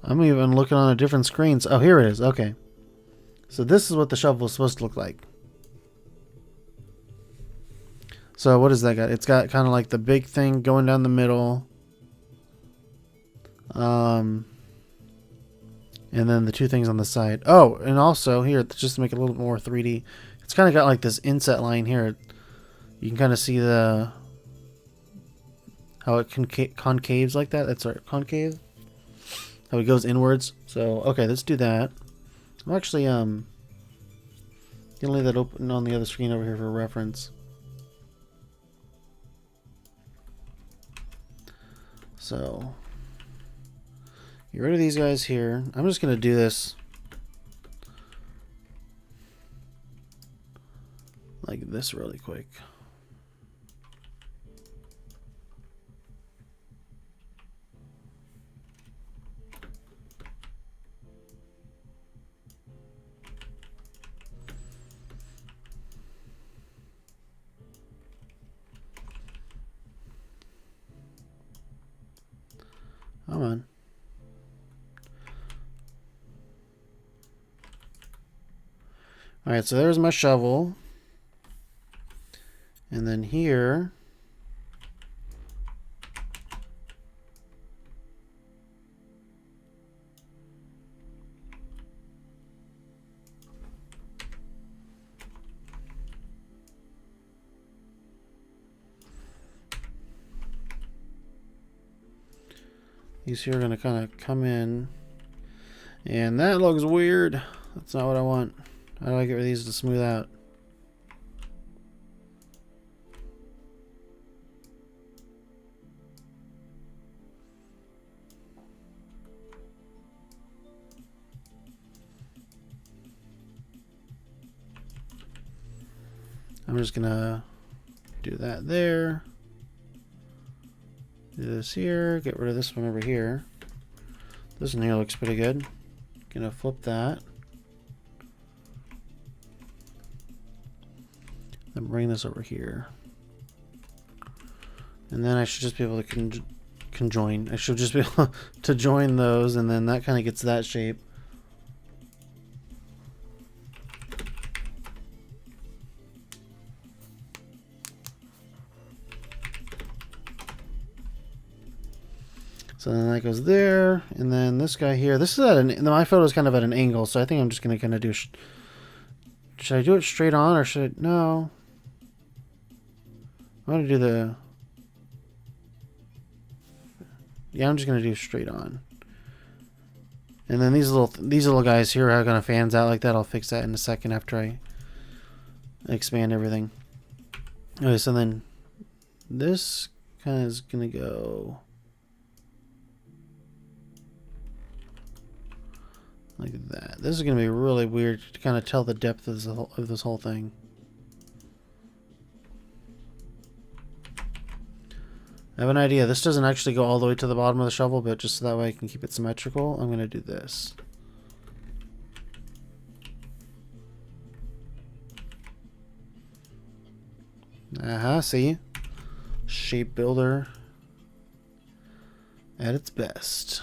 I'm even looking on a different screen. Oh, here it is. Okay. So this is what the shovel is supposed to look like. So what does that got? It's got kind of like the big thing going down the middle. And then the two things on the side. Oh, and also here, just to make it a little bit more 3D, it's kind of got like this inset line here. You can kind of see how it concaves like that. That's right, concave. How it goes inwards. So, okay, let's do that. I'm actually gonna leave that open on the other screen over here for reference. So, get rid of these guys here. I'm just gonna do this like this really quick. Come on. Alright, so there's my shovel. And then here, these here are going to kind of come in. And that looks weird. That's not what I want. How do I get rid of these to smooth out? I'm just gonna do that there. Do this here. Get rid of this one over here. This one here looks pretty good. Gonna flip that. Then bring this over here. And then I should just be able to conjoin. I should just be able to join those, and then that kind of gets that shape. So then that goes there, and then this guy here. This is at my photo is kind of at an angle, so I think I'm just gonna kind of do. Should I do it straight on, or should I? No. I want to do the. Yeah, I'm just gonna do straight on. And then these little guys here are gonna fans out like that. I'll fix that in a second after I expand everything. Okay, so then this kind of is gonna go like that. This is gonna be really weird to kind of tell the depth of this whole thing. I have an idea. This doesn't actually go all the way to the bottom of the shovel, but just so that way I can keep it symmetrical, I'm going to do this. See? Shape builder at its best.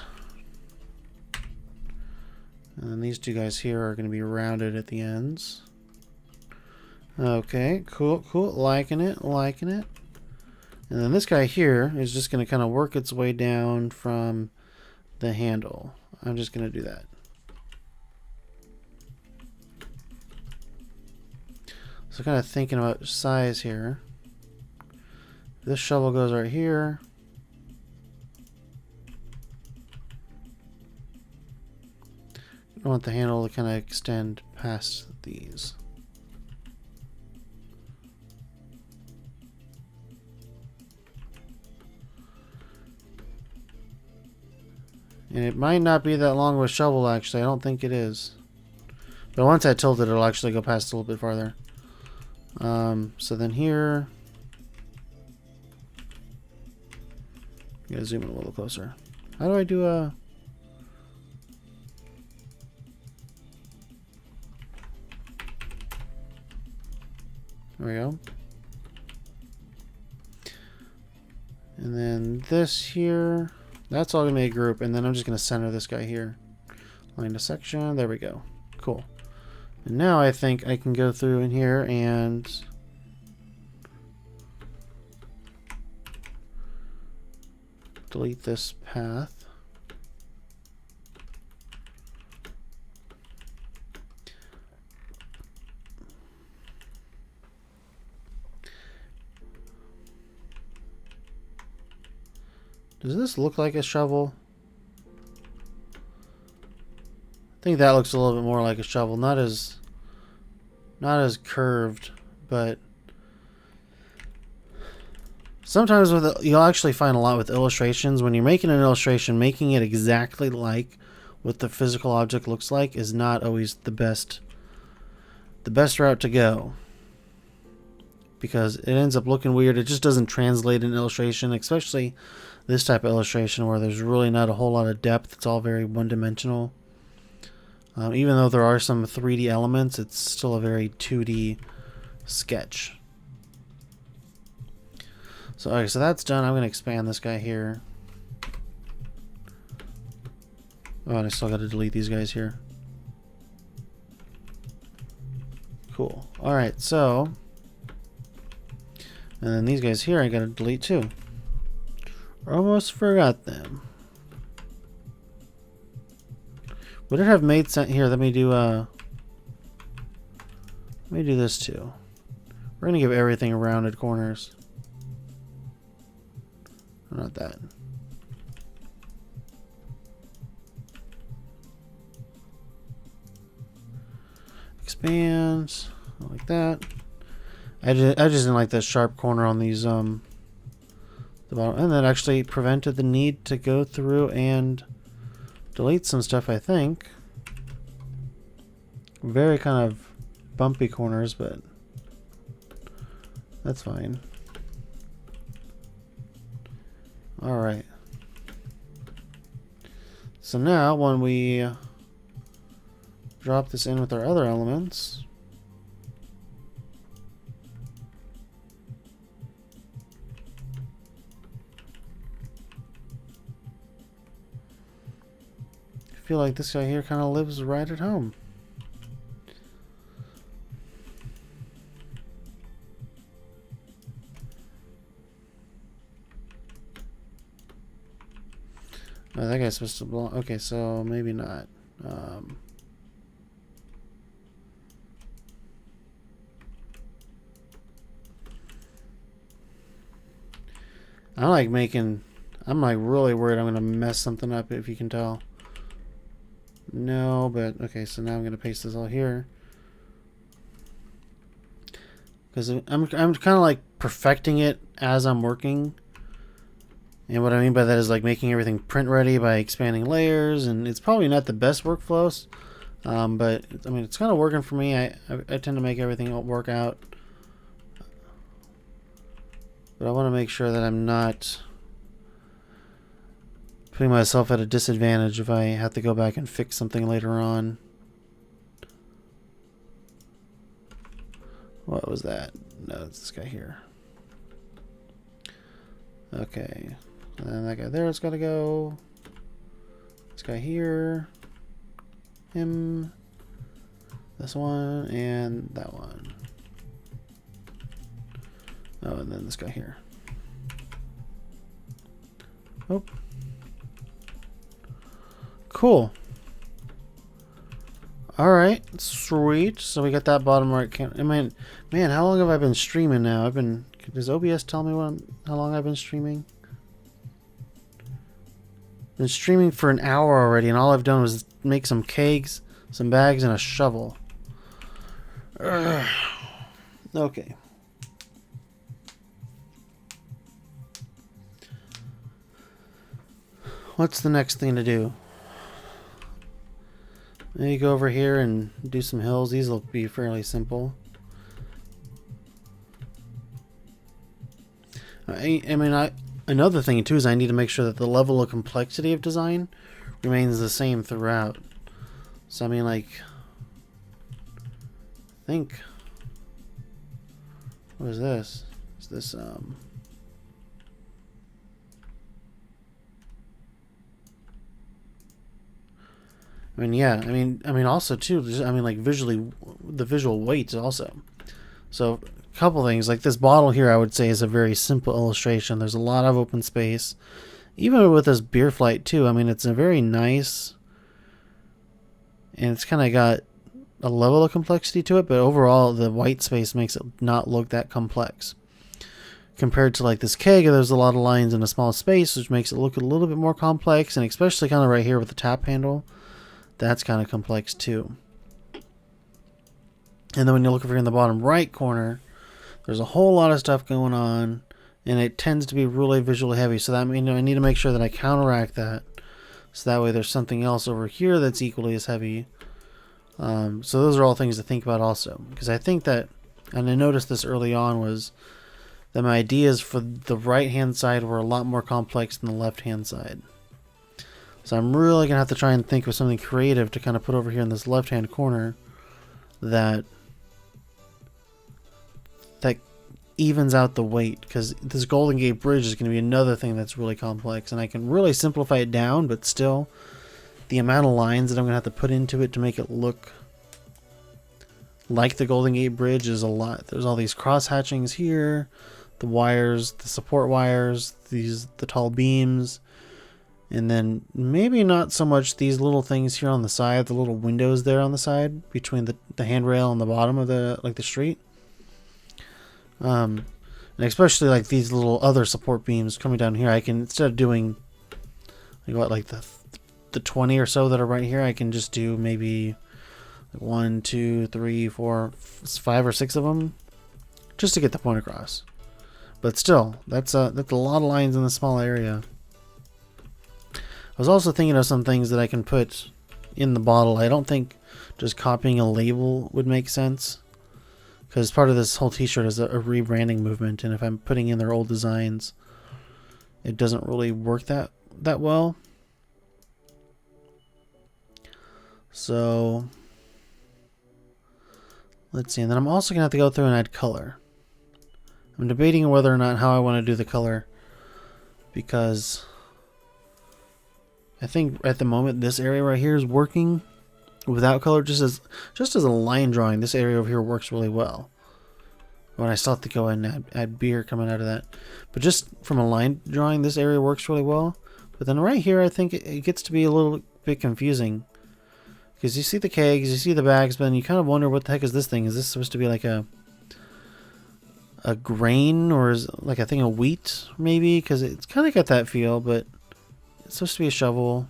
And then these two guys here are going to be rounded at the ends. Okay, cool, cool. Liking it, liking it. And then this guy here is just going to kind of work its way down from the handle. I'm just going to do that. So kind of thinking about size here. This shovel goes right here. I want the handle to kind of extend past these. And it might not be that long of a shovel, actually. I don't think it is. But once I tilt it, it'll actually go past a little bit farther. So then here... Gotta zoom in a little closer. How do I do a... There we go. And then this here... That's all going to be a group, and then I'm just going to center this guy here. Line to section, there we go. Cool. And now I think I can go through in here and delete this path. Does this look like a shovel? I think that looks a little bit more like a shovel. Not as curved, but sometimes you'll actually find a lot with illustrations. When you're making an illustration, making it exactly like what the physical object looks like is not always the best route to go. Because it ends up looking weird. It just doesn't translate in illustration, especially this type of illustration where there's really not a whole lot of depth. It's all very one-dimensional. Even though there are some 3D elements, it's still a very 2D sketch. So, okay, so that's done. I'm going to expand this guy here. Oh, and I still got to delete these guys here. Cool. Alright, so... And then these guys here I gotta delete too. Almost forgot them. Would it have made sense here? Let me do this too. We're gonna give everything rounded corners. Not that. Expand like that. I just didn't like that sharp corner on these the bottom, and that actually prevented the need to go through and delete some stuff. I think very kind of bumpy corners, but that's fine. All right. So now when we drop this in with our other elements. I feel like this guy here kind of lives right at home. Oh, that guy's supposed to belong. Okay, so maybe not. I'm like really worried I'm gonna mess something up, if you can tell. No, but okay, so now I'm gonna paste this all here. Because I'm kind of like perfecting it as I'm working. And what I mean by that is like making everything print ready by expanding layers, and it's probably not the best workflows, but I mean it's kind of working for me. I tend to make everything work out, but I want to make sure that I'm not putting myself at a disadvantage if I have to go back and fix something later on. What was that? No, it's this guy here. Okay. And then that guy there has got to go. This guy here. Him. This one. And that one. Oh, and then this guy here. Oh. Cool. Alright, sweet. So we got that bottom right camera. I mean, man, how long have I been streaming now? Does OBS tell me how long I've been streaming? Been streaming for an hour already, and all I've done was make some kegs, some bags, and a shovel. Ugh. Okay. What's the next thing to do? Maybe go over here and do some hills. These will be fairly simple. Another thing too is I need to make sure that the level of complexity of design remains the same throughout. So I mean, like, I think, what is this? Is this I mean, yeah. I mean, also too. Like visually, the visual weights also. So, a couple things like this bottle here, I would say is a very simple illustration. There's a lot of open space, even with this beer flight too. I mean, it's a very nice, and it's kind of got a level of complexity to it. But overall, the white space makes it not look that complex. Compared to like this keg, there's a lot of lines in a small space, which makes it look a little bit more complex, and especially kind of right here with the tap handle. That's kind of complex too. And then when you look over here in the bottom right corner, there's a whole lot of stuff going on, and it tends to be really visually heavy. So that means I need to make sure that I counteract that, so that way there's something else over here that's equally as heavy. So those are all things to think about also, because I think that, and I noticed this early on, was that my ideas for the right hand side were a lot more complex than the left hand side. So I'm really going to have to try and think of something creative to kind of put over here in this left-hand corner that evens out the weight, because this Golden Gate Bridge is going to be another thing that's really complex, and I can really simplify it down, but still the amount of lines that I'm going to have to put into it to make it look like the Golden Gate Bridge is a lot. There's all these cross hatchings here, the wires, the support wires, the tall beams. And then maybe not so much these little things here on the side, the little windows there on the side between the handrail and the bottom of the street. And especially like these little other support beams coming down here, I can, instead of doing like the 20 or so that are right here, I can just do maybe 1, 2, 3, 4, 5 or 6 of them just to get the point across. But still, that's a lot of lines in a small area. I was also thinking of some things that I can put in the bottle. I don't think just copying a label would make sense, because part of this whole t-shirt is a rebranding movement, and if I'm putting in their old designs, it doesn't really work that well. So let's see, and then I'm also gonna have to go through and add color. I'm debating whether or not how I want to do the color, because I think at the moment this area right here is working without color. Just as a line drawing, this area over here works really well. When I still have to go and add beer coming out of that. But just from a line drawing, this area works really well. But then right here, I think it gets to be a little bit confusing, because you see the kegs, you see the bags, but then you kind of wonder, what the heck is this thing? Is this supposed to be like a grain, or is it like a thing of wheat maybe? Because it's kind of got that feel, but it's supposed to be a shovel.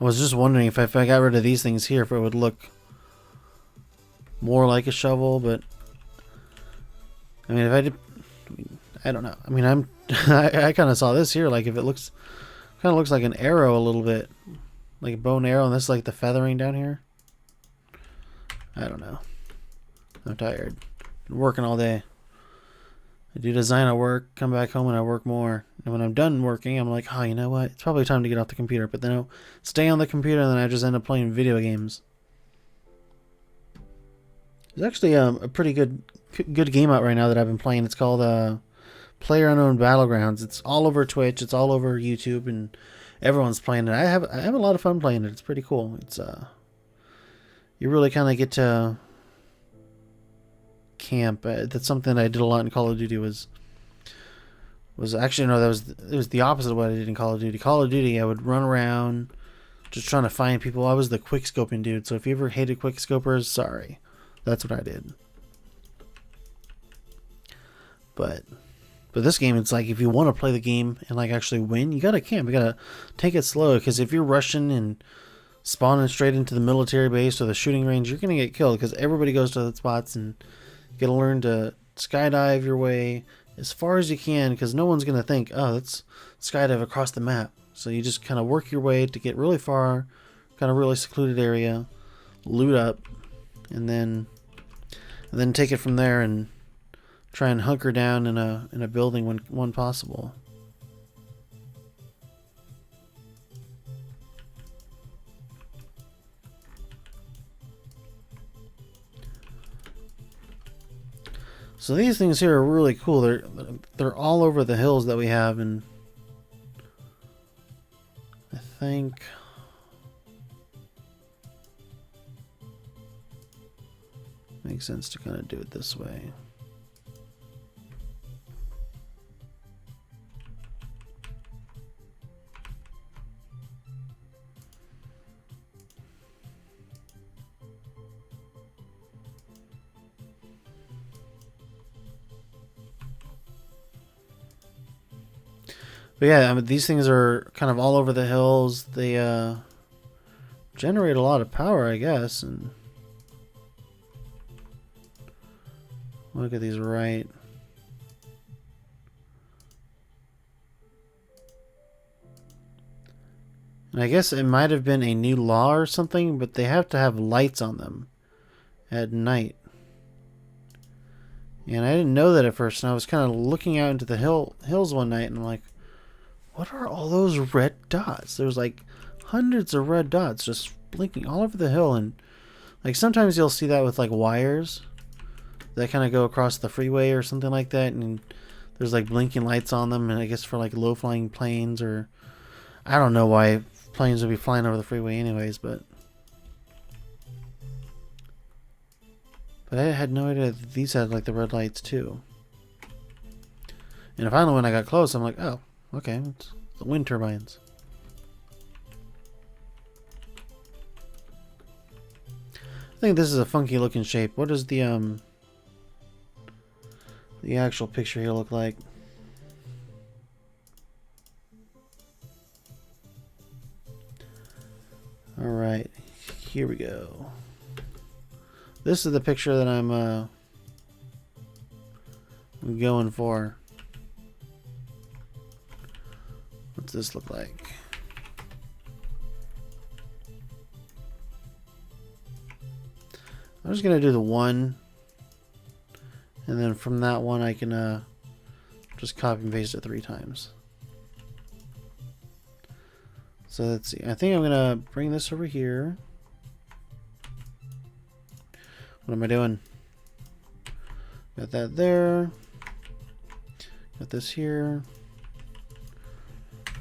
I was just wondering if I got rid of these things here, if it would look more like a shovel, but I mean, if I did, I don't know. I mean, I kind of saw this here, like if it looks, kind of looks like an arrow a little bit, like a bow and arrow, and this is like the feathering down here. I don't know. I'm tired. been working all day. I do design at work, come back home and I work more. And when I'm done working, I'm like, oh, you know what? It's probably time to get off the computer. But then I'll stay on the computer and then I just end up playing video games. There's actually a pretty good game out right now that I've been playing. It's called PlayerUnknown Battlegrounds. It's all over Twitch. It's all over YouTube, and everyone's playing it. I have a lot of fun playing it. It's pretty cool. It's you really kind of get to camp. That's something that I did a lot in Call of Duty. Was actually no, it was the opposite of what I did in Call of Duty. Call of Duty, I would run around just trying to find people. I was the quick scoping dude. So if you ever hated quick scopers, sorry. That's what I did. But this game, it's like if you want to play the game and like actually win, you gotta camp. You gotta take it slow, because if you're rushing and spawning straight into the military base or the shooting range, you're gonna get killed, because everybody goes to the spots, and you gotta learn to skydive your way as far as you can, because no one's gonna think, oh, let's skydive across the map. So you just kind of work your way to get really far, kind of really secluded area, loot up, and then take it from there and try and hunker down in a building when possible. So these things here are really cool. They're all over the hills that we have, and I think makes sense to kind of do it this way. But yeah, I mean, these things are kind of all over the hills. They generate a lot of power, I guess, and look at these right. And I guess it might have been a new law or something, but they have to have lights on them at night. And I didn't know that at first, and I was kind of looking out into the hills one night, and I'm like, what are all those red dots? There's like hundreds of red dots just blinking all over the hill, and like sometimes you'll see that with like wires that kind of go across the freeway or something like that, and there's like blinking lights on them, and I guess for like low flying planes, or I don't know why planes would be flying over the freeway anyways, but I had no idea that these had like the red lights too. And finally when I got close, I'm like, oh, okay, it's the wind turbines. I think this is a funky looking shape. What does the actual picture here look like? Alright, here we go. This is the picture that I'm going for. What's this look like? I'm just gonna do the one, and then from that one I can just copy and paste it 3 times. So let's see. I think I'm gonna bring this over here. What am I doing? Got that there. Got this here.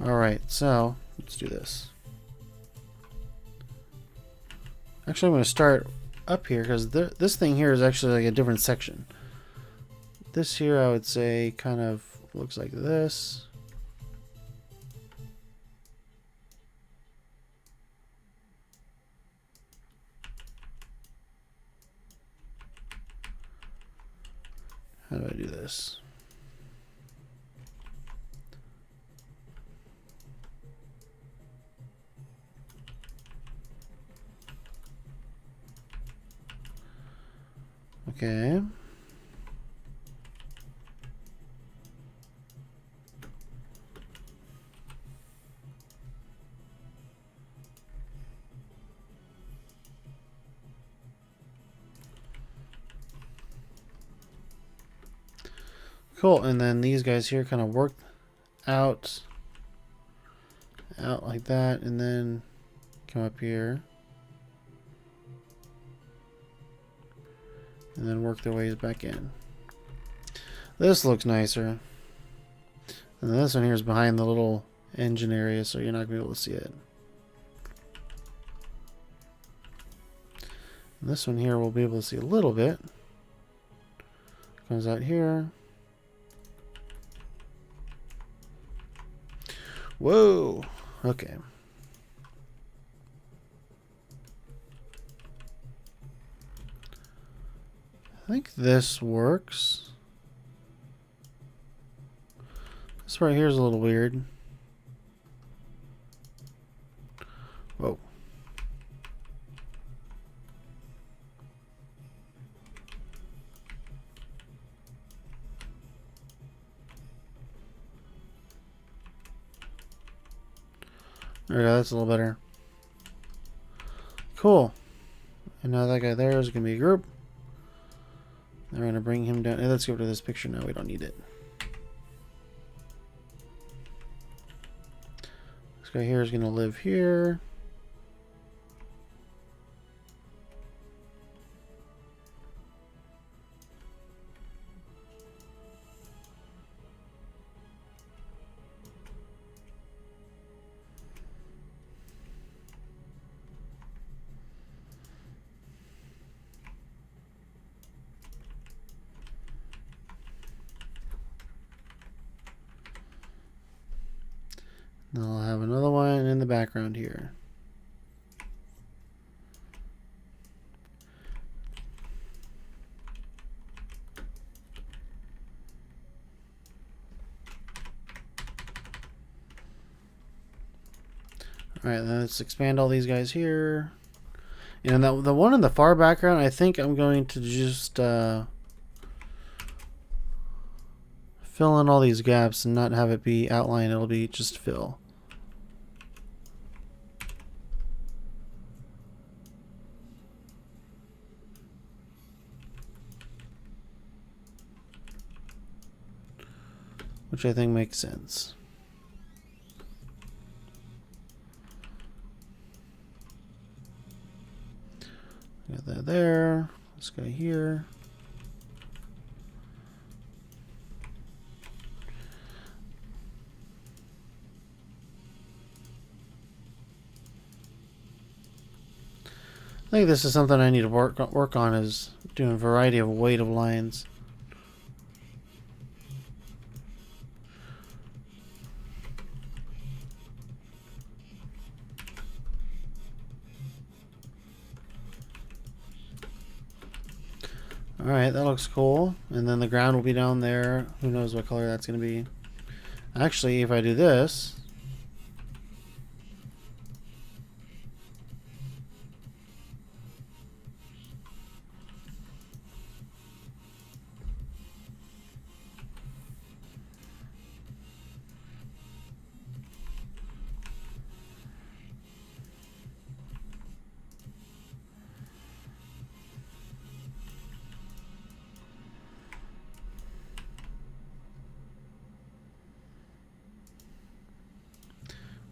Alright, so let's do this. Actually, I'm going to start up here because this thing here is actually like a different section. This here, I would say, kind of looks like this. How do I do this? Okay. Cool, and then these guys here kind of work out like that, and then come up here. And then work their ways back in. This looks nicer. And this one here is behind the little engine area, so you're not going to be able to see it. And this one here we'll be able to see a little bit. Comes out here. Whoa! Okay. I think this works. This right here is a little weird. Whoa. There we go, that's a little better. Cool. And now that guy there is going to be a group. Then we're going to bring him down. Hey, let's go to this picture now. We don't need it. This guy here is going to live here. And I'll have another one in the background here. Alright, let's expand all these guys here. And the one in the far background, I think I'm going to just fill in all these gaps and not have it be outline. It'll be just fill. Which I think makes sense. Got that there. This guy here. I think this is something I need to work on, is doing a variety of weight of lines. Alright, that looks cool. And then the ground will be down there. Who knows what color that's going to be. Actually, if I do this...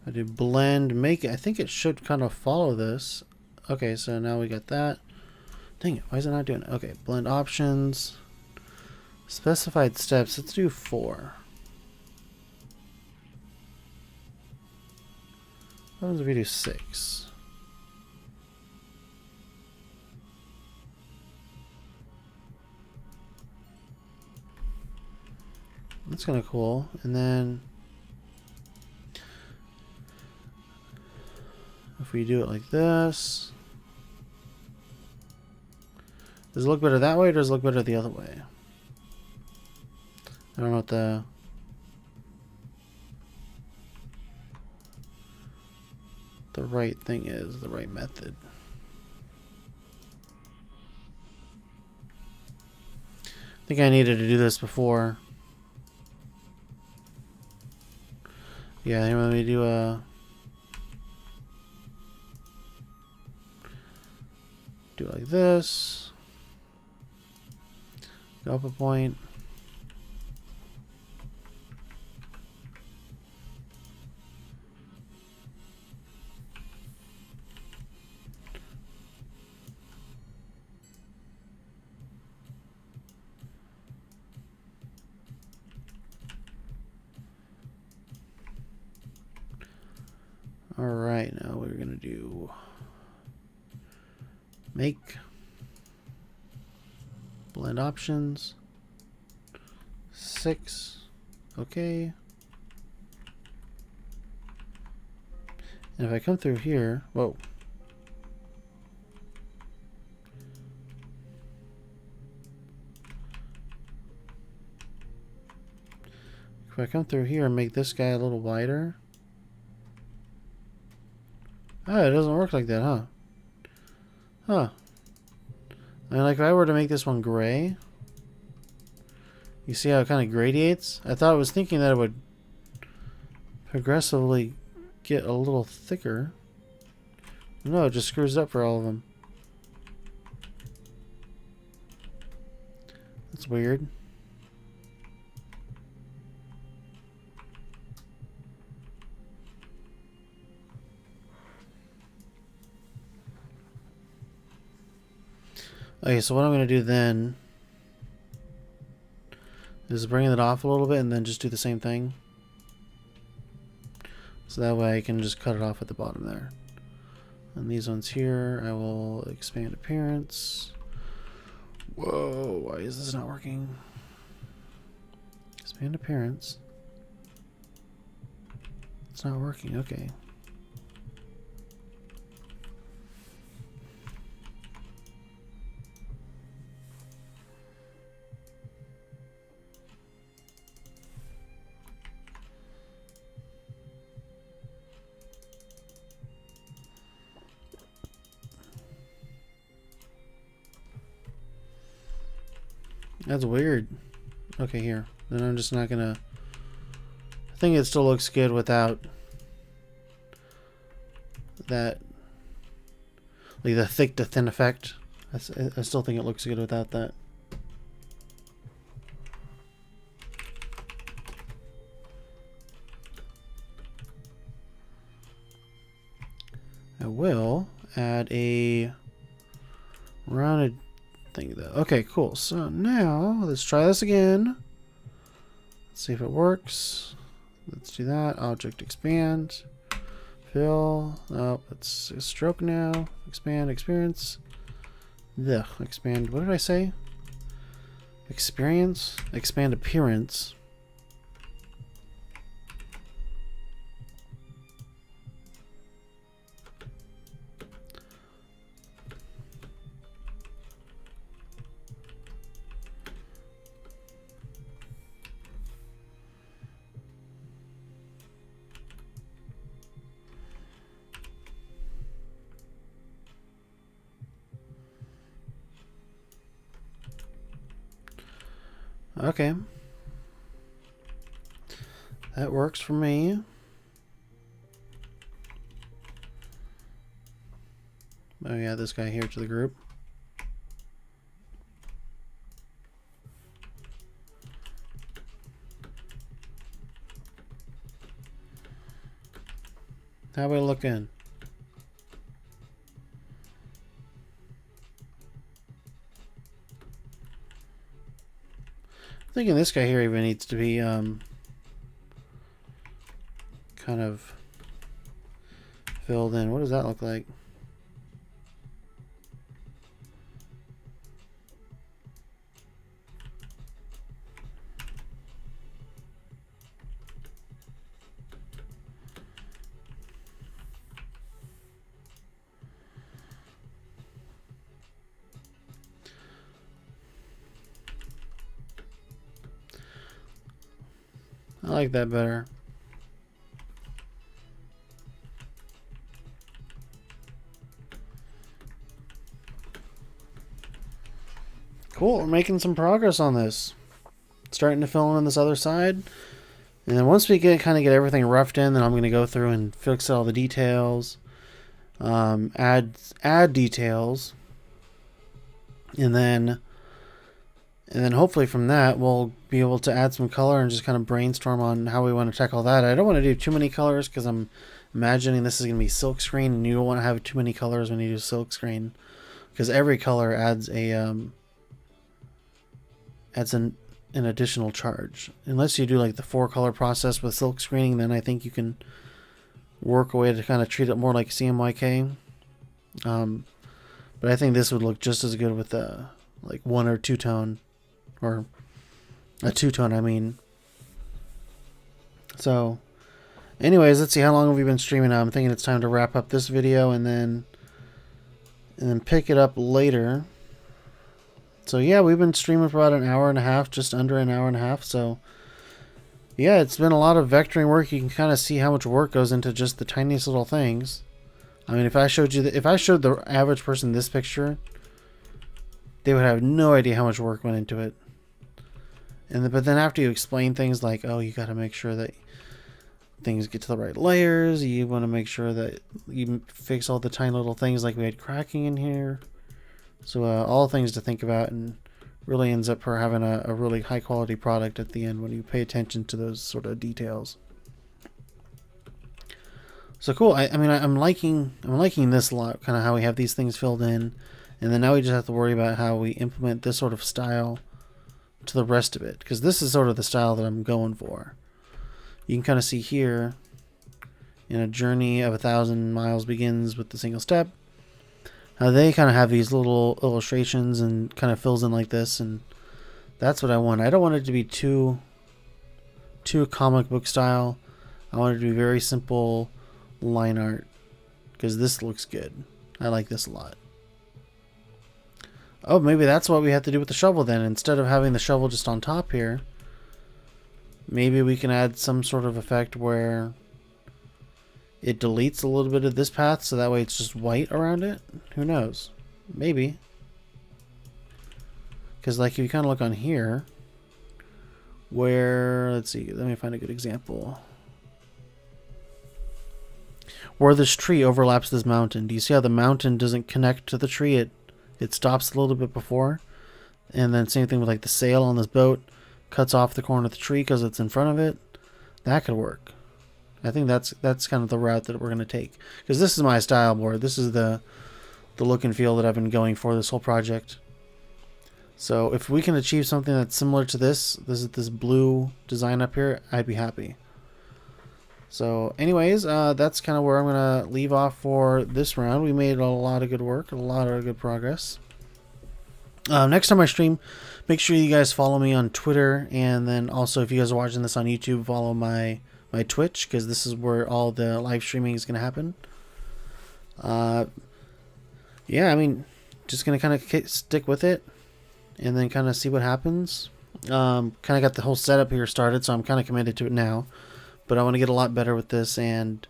I do blend, make it. I think it should kind of follow this. Okay, so now we got that. Dang it, why is it not doing it? Okay, blend options. Specified steps, let's do 4. What happens if we do 6? That's kind of cool. And then if we do it like this, does it look better that way, or does it look better the other way? I don't know what the right thing is, the right method. I think I needed to do this before. Yeah, let me do a... do it like this. Go up a point. Alright, now we're gonna do make, blend options, 6, okay. And if I come through here, whoa. If I come through here and make this guy a little wider. Oh, it doesn't work like that, huh? Huh. I mean, like if I were to make this one gray, you see how it kind of gradiates? I thought I was thinking that it would progressively get a little thicker. No, it just screws up for all of them. That's weird. Okay, so what I'm going to do then is bring it off a little bit and then just do the same thing. So that way I can just cut it off at the bottom there. And these ones here, I will expand appearance. Whoa, why is this not working? Expand appearance. It's not working, okay. That's weird. Okay, here. Then I'm just not gonna... I think it still looks good without that, like the thick to thin effect. I still think it looks good without that. I will add a rounded thing though. Okay, cool. So now let's try this again. Let's see if it works. Let's do that. Object expand. Fill. Oh, it's a stroke now. Expand experience. Ugh, expand. What did I say? Experience? Expand appearance. Okay. That works for me. Oh yeah, this guy here to the group. How we looking? Thinking this guy here even needs to be kind of filled in. What does that look like? I like that better. Cool, we're making some progress on this. Starting to fill in this other side. And then once we kind of get everything roughed in, then I'm going to go through and fix all the details. Add details. And then hopefully from that we'll be able to add some color and just kind of brainstorm on how we want to tackle that. I don't want to do too many colors because I'm imagining this is going to be silkscreen, and you don't want to have too many colors when you do silkscreen, because every color adds an additional charge. Unless you do like the 4-color process with silk screening, then I think you can work a way to kind of treat it more like CMYK. But I think this would look just as good with like 1 or 2 tone, or a 2-tone, I mean. So, anyways, let's see, how long have we been streaming now? I'm thinking it's time to wrap up this video and then pick it up later. So yeah, we've been streaming for about an hour and a half, just under an hour and a half. So yeah, it's been a lot of vectoring work. You can kind of see how much work goes into just the tiniest little things. I mean, if I showed the average person this picture, they would have no idea how much work went into it. But then after you explain things like, oh, you got to make sure that things get to the right layers. You want to make sure that you fix all the tiny little things like we had cracking in here. So all things to think about, and really ends up for having a really high quality product at the end when you pay attention to those sort of details. So cool. I mean, I'm liking this a lot, kind of how we have these things filled in, and then now we just have to worry about how we implement this sort of style to the rest of it, because this is sort of the style that I'm going for. You can kind of see here, in a journey of 1,000 miles begins with the single step. They kind of have these little illustrations and kind of fills in like this, and that's what I want. I don't want it to be too comic book style. I want it to be very simple line art, because this looks good. I like this a lot. Oh, maybe that's what we have to do with the shovel then. Instead of having the shovel just on top here, maybe we can add some sort of effect where it deletes a little bit of this path, so that way it's just white around it. Who knows? Maybe. Because like if you kind of look on here, where, let's see, let me find a good example. Where this tree overlaps this mountain. Do you see how the mountain doesn't connect to the tree? It stops a little bit before. And then same thing with like the sail on this boat. Cuts off the corner of the tree because it's in front of it. That could work. I think that's kind of the route that we're going to take. Because this is my style board. This is the look and feel that I've been going for this whole project. So if we can achieve something that's similar to this blue design up here, I'd be happy. So anyways, that's kind of where I'm going to leave off for this round. We made a lot of good work, a lot of good progress. Next time I stream, make sure you guys follow me on Twitter, and then also if you guys are watching this on YouTube, follow my Twitch, because this is where all the live streaming is going to happen. Yeah, I mean, just going to kind of stick with it and then kind of see what happens. Kind of got the whole setup here started, so I'm kind of committed to it now. But I want to get a lot better with this, and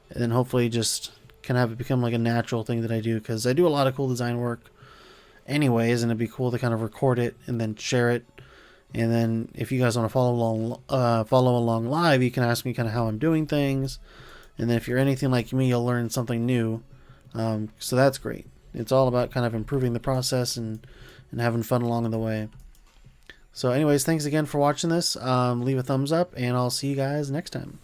then hopefully just kind of have it become like a natural thing that I do, because I do a lot of cool design work anyways, and it'd be cool to kind of record it and then share it. And then if you guys want to follow along live, you can ask me kind of how I'm doing things. And then if you're anything like me, you'll learn something new. So that's great. It's all about kind of improving the process and having fun along the way. So anyways, thanks again for watching this. Leave a thumbs up, and I'll see you guys next time.